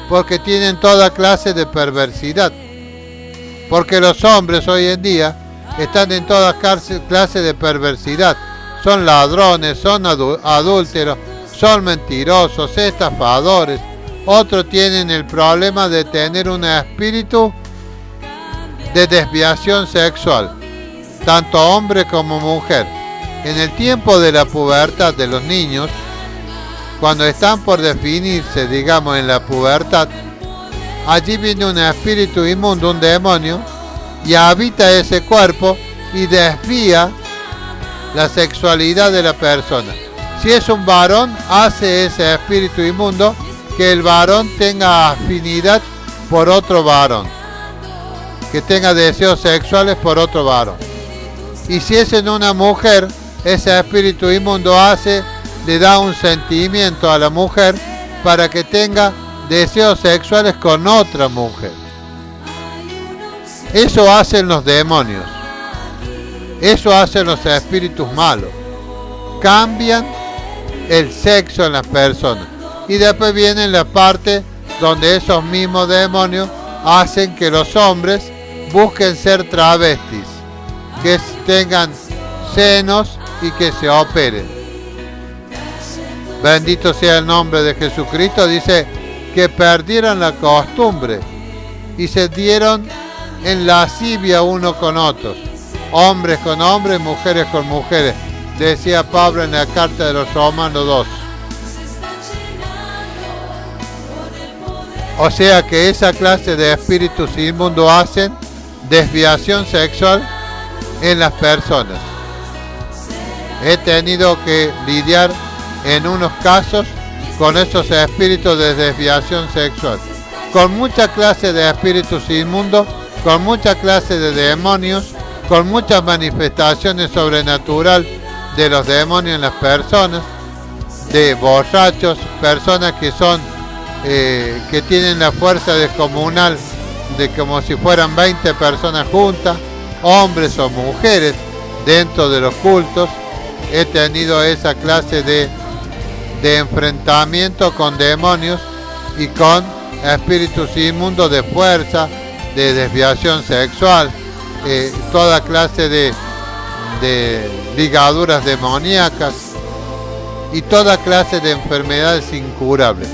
porque tienen toda clase de perversidad. Porque los hombres hoy en día están en toda clase de perversidad. Son ladrones, son adúlteros, son mentirosos, estafadores. Otros tienen el problema de tener un espíritu de desviación sexual, tanto hombre como mujer. En el tiempo de la pubertad de los niños, cuando están por definirse, digamos, en la pubertad, allí viene un espíritu inmundo, un demonio, y habita ese cuerpo y desvía la sexualidad de la persona. Si es un varón, hace ese espíritu inmundo que el varón tenga afinidad por otro varón, que tenga deseos sexuales por otro varón. Y si es en una mujer, ese espíritu inmundo le da un sentimiento a la mujer para que tenga deseos sexuales con otra mujer. Eso hacen los demonios. Eso hacen los espíritus malos. Cambian el sexo en las personas. Y después viene la parte donde esos mismos demonios hacen que los hombres busquen ser travestis, que tengan senos y que se operen. Bendito sea el nombre de Jesucristo. Dice que perdieron la costumbre y se dieron en lascivia uno con otros, hombres con hombres, mujeres con mujeres, decía Pablo en la carta de los Romanos 2. O sea que esa clase de espíritus inmundos hacen desviación sexual en las personas. He tenido que lidiar en unos casos con esos espíritus de desviación sexual, con mucha clase de espíritus inmundos, con mucha clase de demonios con muchas manifestaciones sobrenaturales de los demonios en las personas, de borrachos, personas que son que tienen la fuerza descomunal de como si fueran 20 personas juntas, hombres o mujeres dentro de los cultos. He tenido esa clase de enfrentamiento con demonios y con espíritus inmundos de fuerza, de desviación sexual, toda clase de ligaduras demoníacas y toda clase de enfermedades incurables.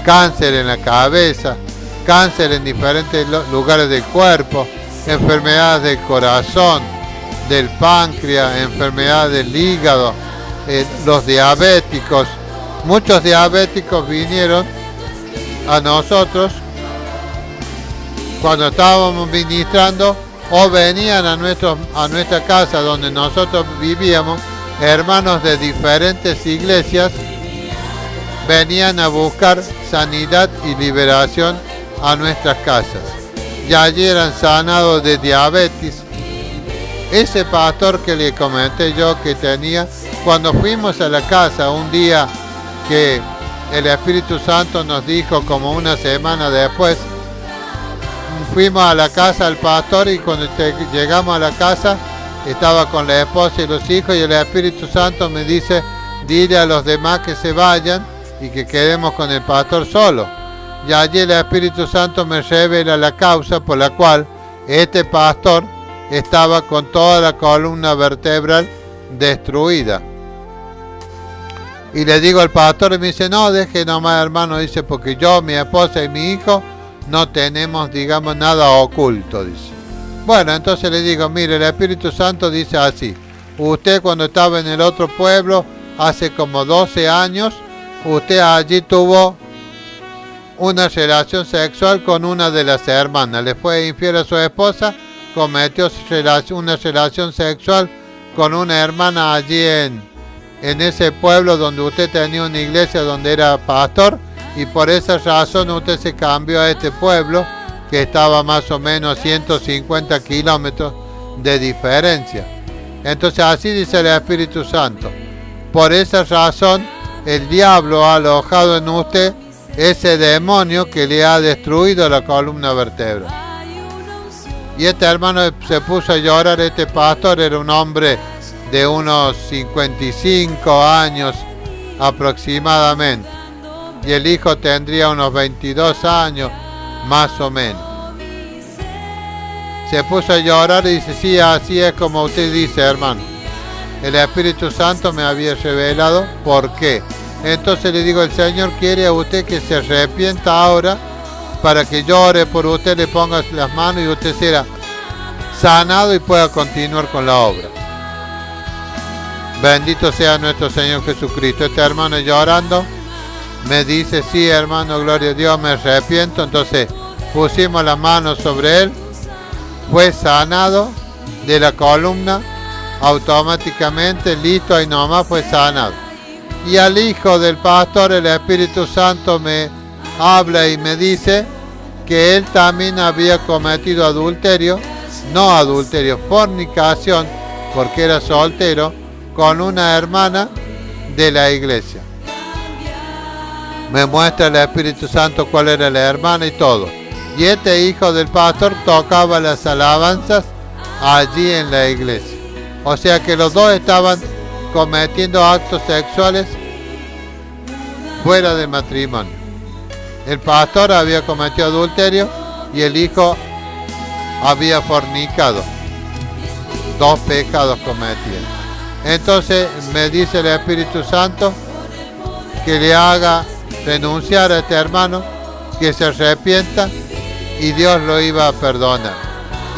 Cáncer en la cabeza, cáncer en diferentes lugares del cuerpo, enfermedades del corazón, del páncreas, enfermedades del hígado, los diabéticos. Muchos diabéticos vinieron a nosotros cuando estábamos ministrando o venían a nuestra casa donde nosotros vivíamos. Hermanos de diferentes iglesias venían a buscar sanidad y liberación a nuestras casas. Ya allí eran sanados de diabetes. Ese pastor que le comenté yo que tenía, cuando fuimos a la casa un día que el Espíritu Santo nos dijo como una semana después, fuimos a la casa del pastor y cuando llegamos a la casa estaba con la esposa y los hijos y el Espíritu Santo me dice, dile a los demás que se vayan y que quedemos con el pastor solo. Y allí el Espíritu Santo me revela la causa por la cual este pastor estaba con toda la columna vertebral destruida. Y le digo al pastor y me dice, no, deje nomás hermano, dice, porque yo, mi esposa y mi hijo no tenemos, digamos, nada oculto, dice. Bueno, entonces le digo, mire, el Espíritu Santo dice así, usted cuando estaba en el otro pueblo, hace como 12 años, usted allí tuvo una relación sexual con una de las hermanas, le fue infiel a su esposa, cometió una relación sexual con una hermana allí en ese pueblo donde usted tenía una iglesia donde era pastor, y por esa razón usted se cambió a este pueblo que estaba más o menos a 150 kilómetros de diferencia. Entonces así dice el Espíritu Santo. Por esa razón el diablo ha alojado en usted ese demonio que le ha destruido la columna vertebral. Y este hermano se puso a llorar. Este pastor era un hombre de unos 55 años aproximadamente. Y el hijo tendría unos 22 años, más o menos. Se puso a llorar y dice, sí, así es como usted dice, hermano. El Espíritu Santo me había revelado por qué. Entonces le digo, el Señor quiere a usted que se arrepienta ahora para que yo ore por usted, le ponga las manos y usted será sanado y pueda continuar con la obra. Bendito sea nuestro Señor Jesucristo. Este hermano llorando me dice, sí hermano, gloria a Dios, me arrepiento. Entonces pusimos las manos sobre él, fue sanado de la columna, automáticamente, listo, ahí nomás fue sanado. Y al hijo del pastor el Espíritu Santo me habla y me dice que él también había cometido adulterio, no adulterio, fornicación, porque era soltero, con una hermana de la iglesia. Me muestra el Espíritu Santo cuál era la hermana y todo. Y este hijo del pastor tocaba las alabanzas allí en la iglesia. O sea que los dos estaban cometiendo actos sexuales fuera de matrimonio. El pastor había cometido adulterio y el hijo había fornicado. Dos pecados cometidos. Entonces me dice el Espíritu Santo que le haga renunciar a este hermano, que se arrepienta y Dios lo iba a perdonar.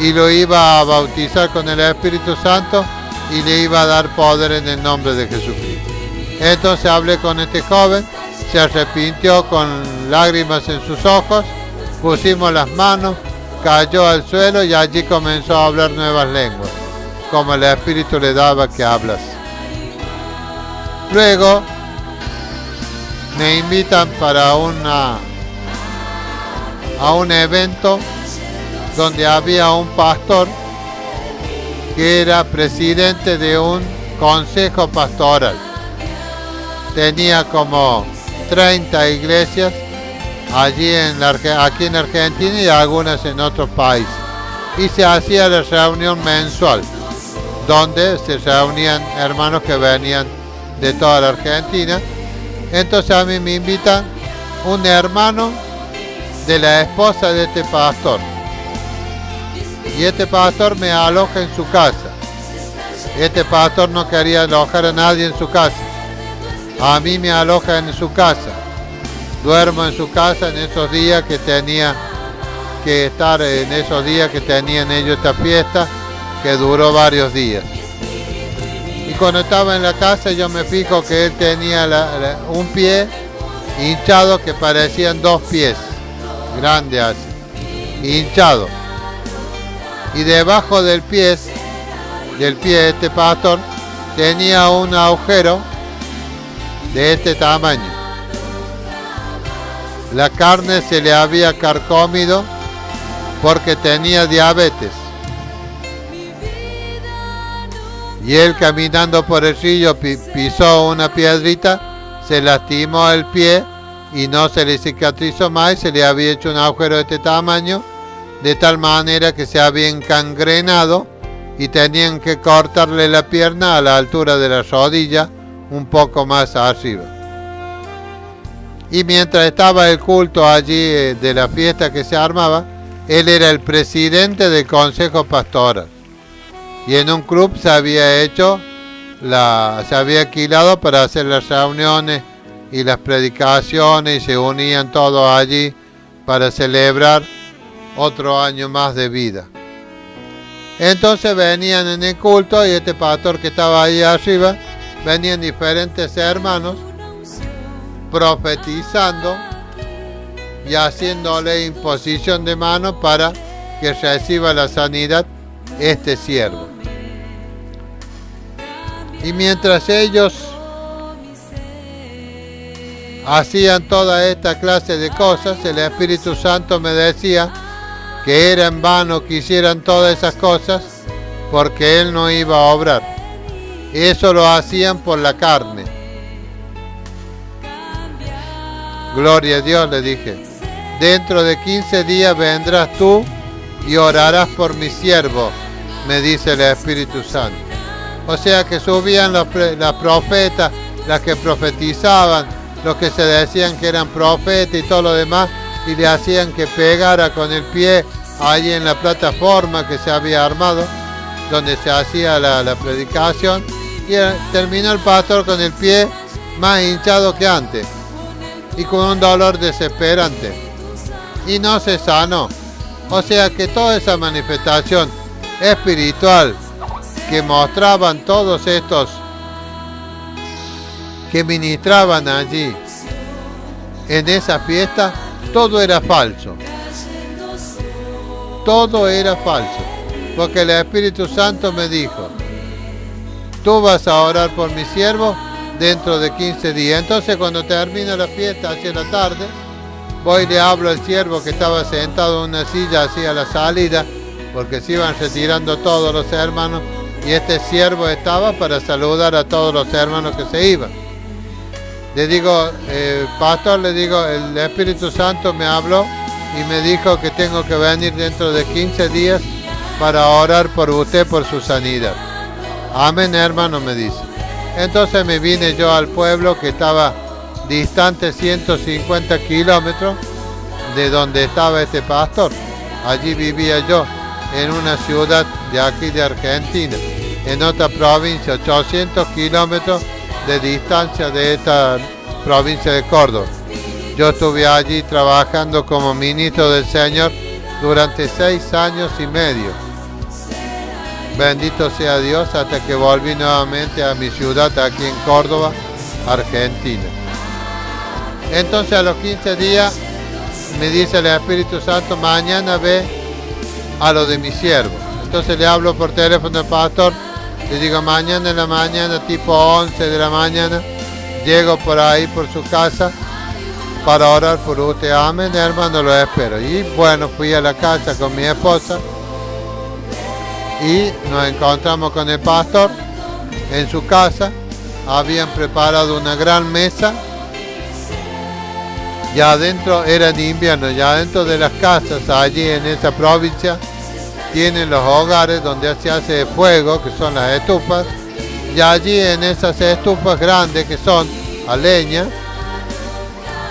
Y lo iba a bautizar con el Espíritu Santo y le iba a dar poder en el nombre de Jesucristo. Entonces hablé con este joven, se arrepintió con lágrimas en sus ojos, pusimos las manos, cayó al suelo y allí comenzó a hablar nuevas lenguas, como el Espíritu le daba que hablas. Luego me invitan para a un evento donde había un pastor que era presidente de un consejo pastoral. Tenía como 30 iglesias allí aquí en Argentina y algunas en otros países. Y se hacía la reunión mensual, donde se reunían hermanos que venían de toda la Argentina. Entonces a mí me invitan un hermano de la esposa de este pastor. Y este pastor me aloja en su casa. Este pastor no quería alojar a nadie en su casa. A mí me aloja en su casa. Duermo en su casa en esos días que tenía que estar, en esos días que tenían ellos esta fiesta, que duró varios días. Y cuando estaba en la casa yo me fijo que él tenía un pie hinchado que parecían 2 pies, grande así, hinchado. Y debajo del pie de este pastor tenía un agujero de este tamaño. La carne se le había carcomido porque tenía diabetes. Y él, caminando por el río, pisó una piedrita, se lastimó el pie y no se le cicatrizó más, se le había hecho un agujero de este tamaño, de tal manera que se había encangrenado y tenían que cortarle la pierna a la altura de la rodilla, un poco más arriba. Y mientras estaba el culto allí de la fiesta que se armaba, él era el presidente del consejo pastoral. Y en un club se había alquilado para hacer las reuniones y las predicaciones, y se unían todos allí para celebrar otro año más de vida. Entonces venían en el culto y este pastor que estaba ahí arriba, venían diferentes hermanos profetizando y haciéndole imposición de mano para que reciba la sanidad este siervo. Y mientras ellos hacían toda esta clase de cosas, el Espíritu Santo me decía que era en vano que hicieran todas esas cosas, porque Él no iba a obrar. Eso lo hacían por la carne. Gloria a Dios, le dije. Dentro de 15 días vendrás tú y orarás por mi siervo, me dice el Espíritu Santo. O sea que subían las profetas, las que profetizaban, los que se decían que eran profetas y todo lo demás, y le hacían que pegara con el pie ahí en la plataforma que se había armado, donde se hacía la predicación, y terminó el pastor con el pie más hinchado que antes y con un dolor desesperante, y no se sanó. O sea que toda esa manifestación espiritual que mostraban todos estos que ministraban allí en esa fiesta, todo era falso. Todo era falso. Porque el Espíritu Santo me dijo: tú vas a orar por mi siervo dentro de 15 días. Entonces cuando termina la fiesta hacia la tarde, voy y le hablo al siervo que estaba sentado en una silla hacia la salida, porque se iban retirando todos los hermanos, y este siervo estaba para saludar a todos los hermanos que se iban. Le digo, pastor, le digo, el Espíritu Santo me habló y me dijo que tengo que venir dentro de 15 días para orar por usted, por su sanidad. Amén, hermano, me dice. Entonces me vine yo al pueblo que estaba distante 150 kilómetros de donde estaba este pastor. Allí vivía yo, en una ciudad de aquí de Argentina, en otra provincia, 800 kilómetros de distancia de esta provincia de Córdoba. Yo estuve allí trabajando como ministro del Señor durante 6 años y medio. Bendito sea Dios, hasta que volví nuevamente a mi ciudad aquí en Córdoba, Argentina. Entonces a los 15 días me dice el Espíritu Santo: mañana ve a lo de mi siervo. Entonces le hablo por teléfono al pastor, le digo: mañana en la mañana, tipo 11 de la mañana, llego por ahí por su casa para orar por usted. Amén, hermano, lo espero. Y bueno, fui a la casa con mi esposa y nos encontramos con el pastor en su casa. Habían preparado una gran mesa. Ya adentro era en invierno, ya adentro de las casas allí en esa provincia tienen los hogares donde se hace fuego, que son las estufas, y allí en esas estufas grandes que son a leña,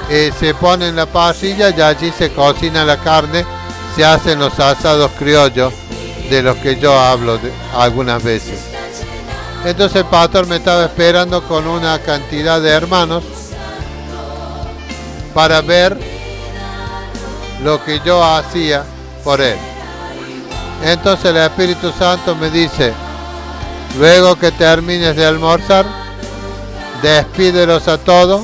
se ponen la parrilla y allí se cocina la carne, se hacen los asados criollos de los que yo hablo algunas veces. Entonces el pastor me estaba esperando con una cantidad de hermanos para ver lo que yo hacía por él. Entonces el Espíritu Santo me dice: luego que termines de almorzar, despídelos a todos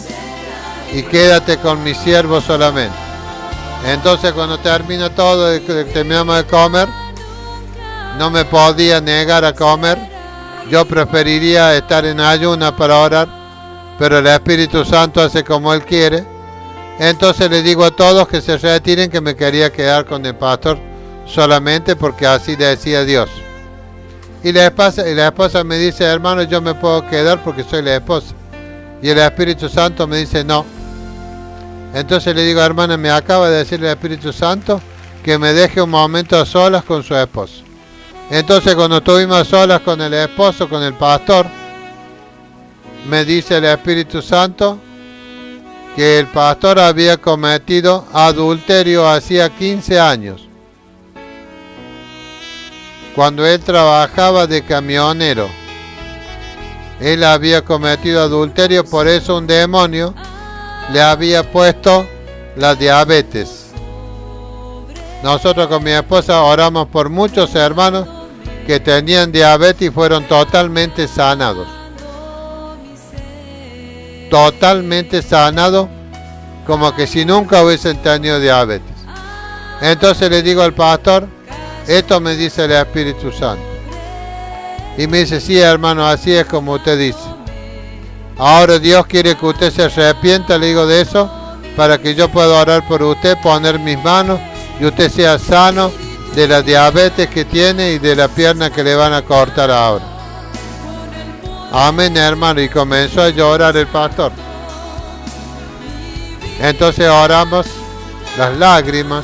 y quédate con mi siervo solamente. Entonces cuando termina todo, terminamos de comer, no me podía negar a comer. Yo preferiría estar en ayuno para orar, pero el Espíritu Santo hace como Él quiere. Entonces le digo a todos que se retiren, que me quería quedar con el pastor solamente porque así decía Dios. Y la esposa me dice: hermano, yo me puedo quedar porque soy la esposa. Y el Espíritu Santo me dice: no. Entonces le digo: hermana, me acaba de decir el Espíritu Santo que me deje un momento a solas con su esposo. Entonces cuando estuvimos a solas con el esposo, con el pastor, me dice el Espíritu Santo que el pastor había cometido adulterio hacía 15 años, cuando él trabajaba de camionero. Él había cometido adulterio, por eso un demonio le había puesto la diabetes. Nosotros con mi esposa oramos por muchos hermanos que tenían diabetes y fueron totalmente sanados. Totalmente sanados, como que si nunca hubiesen tenido diabetes. Entonces le digo al pastor: esto me dice el Espíritu Santo. Y me dice: sí, hermano, así es como usted dice. Ahora Dios quiere que usted se arrepienta, le digo, de eso, para que yo pueda orar por usted, poner mis manos y usted sea sano de la diabetes que tiene y de la pierna que le van a cortar ahora. Amén, hermano. Y comenzó a llorar el pastor. Entonces oramos. Las lágrimas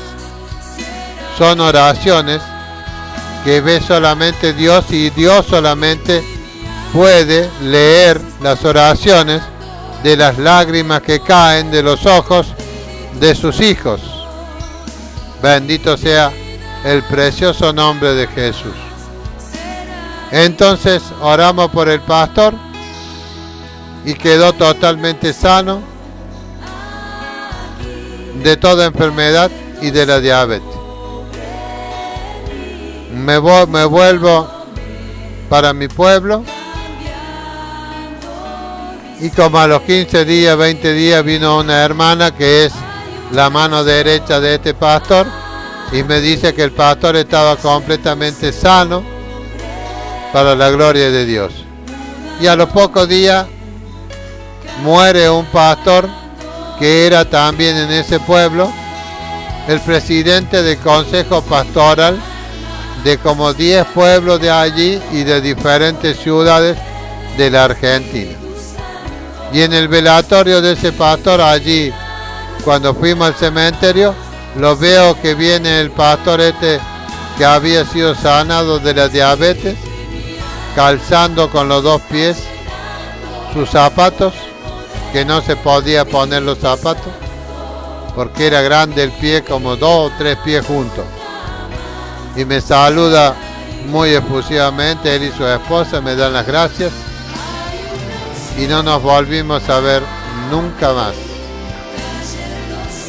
son oraciones que ve solamente Dios, y Dios solamente puede leer las oraciones de las lágrimas que caen de los ojos de sus hijos. Bendito sea el precioso nombre de Jesús. Entonces oramos por el pastor y quedó totalmente sano de toda enfermedad y de la diabetes. Me vuelvo para mi pueblo, y como a los 15 días, 20 días, vino una hermana que es la mano derecha de este pastor y me dice que el pastor estaba completamente sano, para la gloria de Dios. Y a los pocos días muere un pastor que era también en ese pueblo el presidente del consejo pastoral de como 10 pueblos de allí y de diferentes ciudades de la Argentina. Y en el velatorio de ese pastor allí, cuando fuimos al cementerio, lo veo que viene el pastor este que había sido sanado de la diabetes, calzando con los 2 pies sus zapatos, que no se podía poner los zapatos porque era grande el pie, como 2 o 3 pies juntos. Y me saluda muy efusivamente, él y su esposa me dan las gracias, y no nos volvimos a ver nunca más.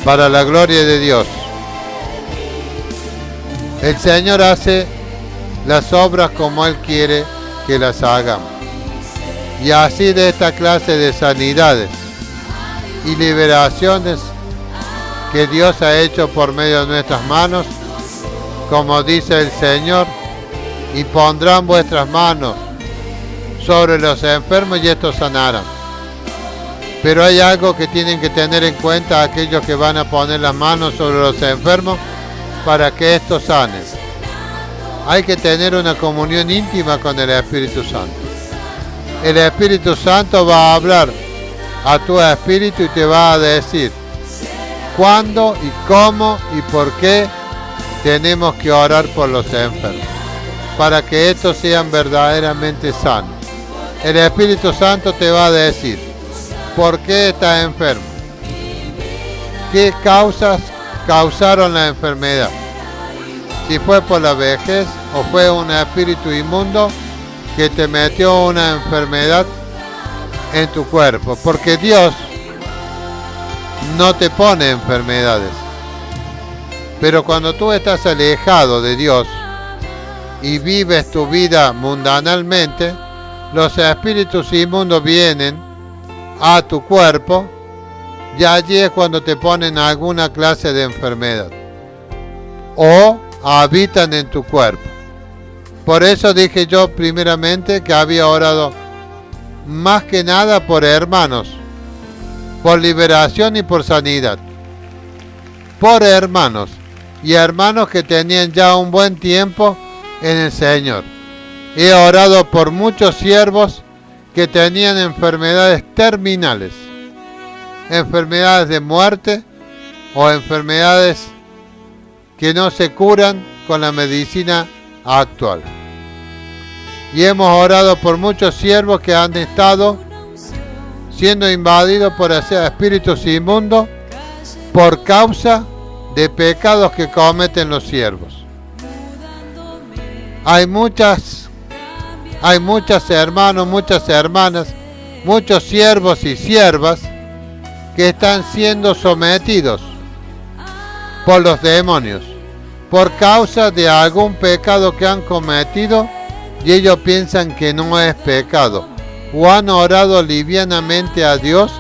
Para la gloria de Dios. El Señor hace las obras como Él quiere que las hagamos. Y así de esta clase de sanidades y liberaciones que Dios ha hecho por medio de nuestras manos, como dice el Señor, y pondrán vuestras manos sobre los enfermos y estos sanarán. Pero hay algo que tienen que tener en cuenta aquellos que van a poner las manos sobre los enfermos para que estos sanen. hay que tener una comunión íntima con el Espíritu Santo. El Espíritu Santo va a hablar a tu espíritu y te va a decir cuándo y cómo y por qué tenemos que orar por los enfermos, para que estos sean verdaderamente sanos. El Espíritu Santo te va a decir por qué estás enfermo, qué causas causaron la enfermedad, si fue por la vejez o fue un espíritu inmundo que te metió una enfermedad en tu cuerpo, porque Dios no te pone enfermedades. Pero cuando tú estás alejado de Dios y vives tu vida mundanalmente, los espíritus inmundos vienen a tu cuerpo y allí es cuando te ponen alguna clase de enfermedad o habitan en tu cuerpo. Por eso dije yo primeramente que había orado más que nada por hermanos, por liberación y por sanidad. Por hermanos y hermanos que tenían ya un buen tiempo en el Señor. He orado por muchos siervos que tenían enfermedades terminales, enfermedades de muerte o enfermedades que no se curan con la medicina actual. Y hemos orado por muchos siervos que han estado siendo invadidos por espíritus inmundos por causa de pecados que cometen los siervos. Hay muchos hermanos, muchas hermanas, muchos siervos y siervas que están siendo sometidos por los demonios por causa de algún pecado que han cometido y ellos piensan que no es pecado, o han orado livianamente a Dios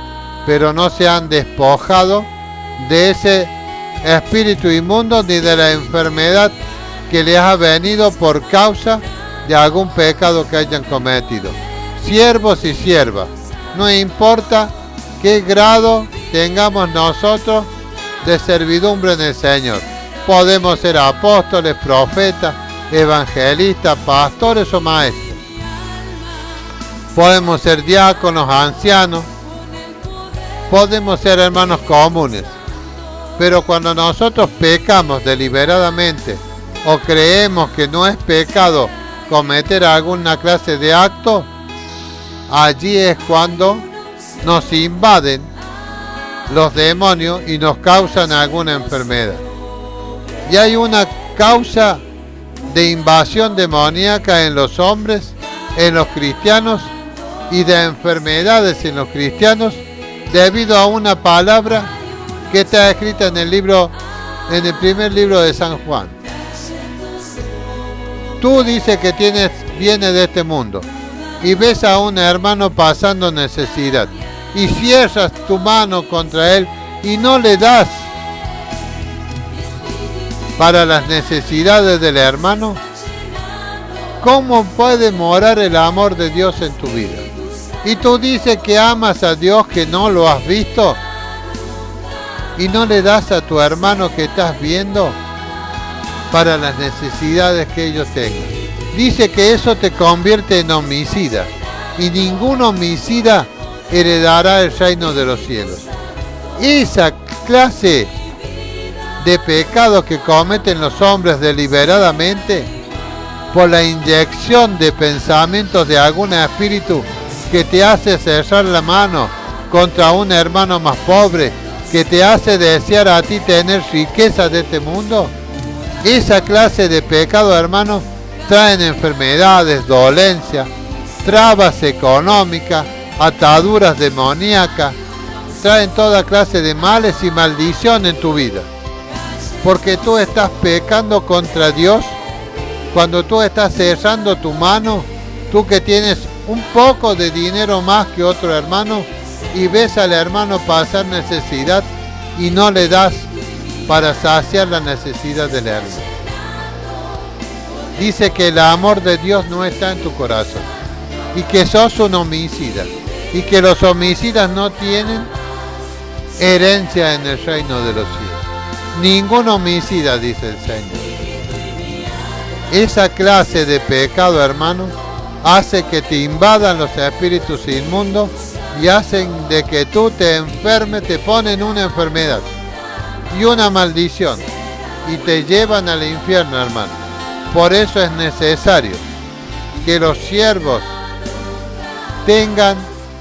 pero no se han despojado de ese espíritu inmundo ni de la enfermedad que les ha venido por causa de algún pecado que hayan cometido. Siervos y siervas, no importa qué grado tengamos nosotros de servidumbre en el Señor. Podemos ser apóstoles, profetas, evangelistas, pastores o maestros. Podemos ser diáconos, ancianos. Podemos ser hermanos comunes. Pero cuando nosotros pecamos deliberadamente o creemos que no es pecado cometer alguna clase de acto, allí es cuando nos invaden los demonios y nos causan alguna enfermedad. Y hay una causa de invasión demoníaca en los hombres, en los cristianos, y de enfermedades en los cristianos debido a una palabra que está escrita en el primer libro de San Juan. Tú dices que vienes de este mundo y ves a un hermano pasando necesidad y cierras tu mano contra él y no le das para las necesidades del hermano. ¿Cómo puede morar el amor de Dios en tu vida? Y tú dices que amas a Dios, que no lo has visto, y no le das a tu hermano que estás viendo para las necesidades que ellos tengan. Dice que eso te convierte en homicida, y ningún homicida heredará el reino de los cielos. Esa clase de pecados que cometen los hombres deliberadamente por la inyección de pensamientos de algún espíritu que te hace cerrar la mano contra un hermano más pobre, que te hace desear a ti tener riqueza de este mundo. Esa clase de pecado, hermano, traen enfermedades, dolencias, trabas económicas, ataduras demoníacas, traen toda clase de males y maldición en tu vida. Porque tú estás pecando contra Dios cuando tú estás cerrando tu mano, tú que tienes un poco de dinero más que otro hermano y ves al hermano pasar necesidad y no le das para saciar la necesidad del hermano. Dice que el amor de Dios no está en tu corazón y que sos un homicida y que los homicidas no tienen herencia en el reino de los cielos. Ningún homicida, dice el Señor. Esa clase de pecado, hermanos, hace que te invadan los espíritus inmundos y hacen de que tú te enfermes, te ponen una enfermedad y una maldición y te llevan al infierno, hermano. Por eso es necesario que los siervos tengan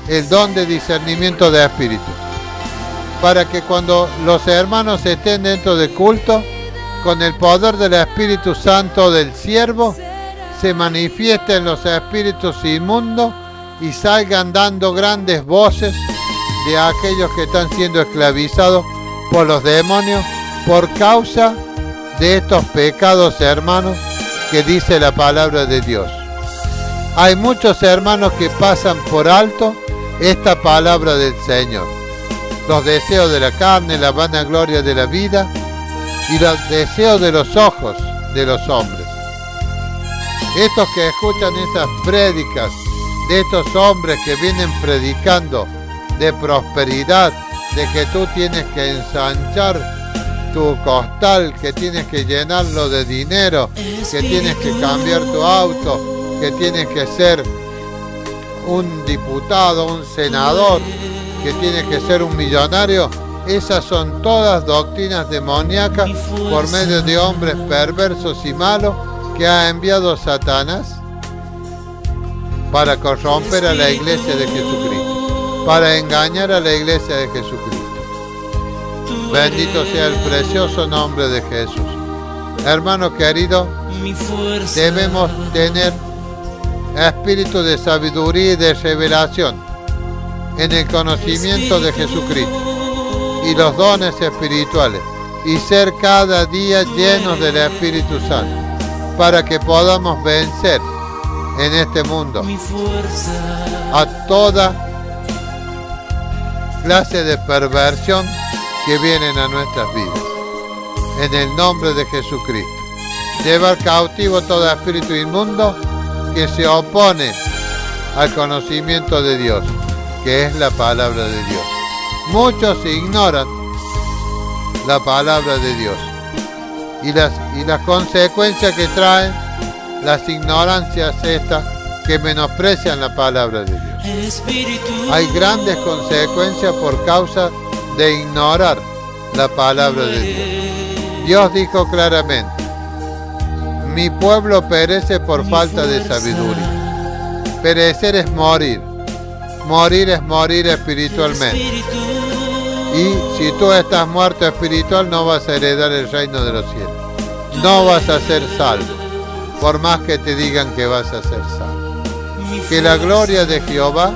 el don de discernimiento de espíritu, para que cuando los hermanos estén dentro del culto, con el poder del Espíritu Santo del siervo, se manifiesten los espíritus inmundos y salgan dando grandes voces de aquellos que están siendo esclavizados por los demonios por causa de estos pecados, hermanos, que dice la palabra de Dios. Hay muchos hermanos que pasan por alto esta palabra del Señor. Los deseos de la carne, la vanagloria de la vida y los deseos de los ojos de los hombres. Estos que escuchan esas prédicas de estos hombres que vienen predicando de prosperidad, de que tú tienes que ensanchar tu costal, que tienes que llenarlo de dinero, que tienes que cambiar tu auto, que tienes que ser un diputado, un senador, que tienes que ser un millonario. Esas son todas doctrinas demoníacas por medio de hombres perversos y malos que ha enviado Satanás para corromper a la iglesia de Jesucristo, para engañar a la iglesia de Jesucristo. Bendito sea el precioso nombre de Jesús. Hermano querido, debemos tener espíritu de sabiduría y de revelación en el conocimiento de Jesucristo y los dones espirituales, y ser cada día llenos del Espíritu Santo, para que podamos vencer en este mundo a toda clase de perversión que vienen a nuestras vidas. En el nombre de Jesucristo. Llevar cautivo todo espíritu inmundo que se opone al conocimiento de Dios, que es la palabra de Dios. Muchos ignoran la palabra de Dios y las consecuencias que traen las ignorancias estas que menosprecian la palabra de Dios. Hay grandes consecuencias por causa de ignorar la palabra de Dios. Dios dijo claramente: mi pueblo perece por falta de sabiduría. Perecer es morir. Morir es morir espiritualmente. Y si tú estás muerto espiritual, no vas a heredar el reino de los cielos. No vas a ser salvo, por más que te digan que vas a ser salvo. Que la gloria de Jehová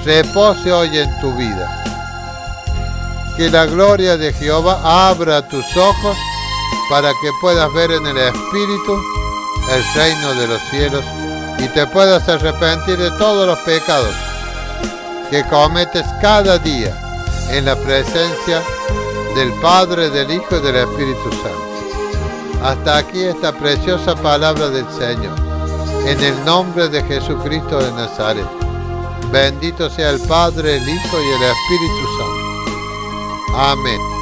repose hoy en tu vida. Que la gloria de Jehová abra tus ojos para que puedas ver en el Espíritu el reino de los cielos y te puedas arrepentir de todos los pecados que cometes cada día en la presencia del Padre, del Hijo y del Espíritu Santo. Hasta aquí esta preciosa palabra del Señor, en el nombre de Jesucristo de Nazaret. Bendito sea el Padre, el Hijo y el Espíritu Santo. Amén.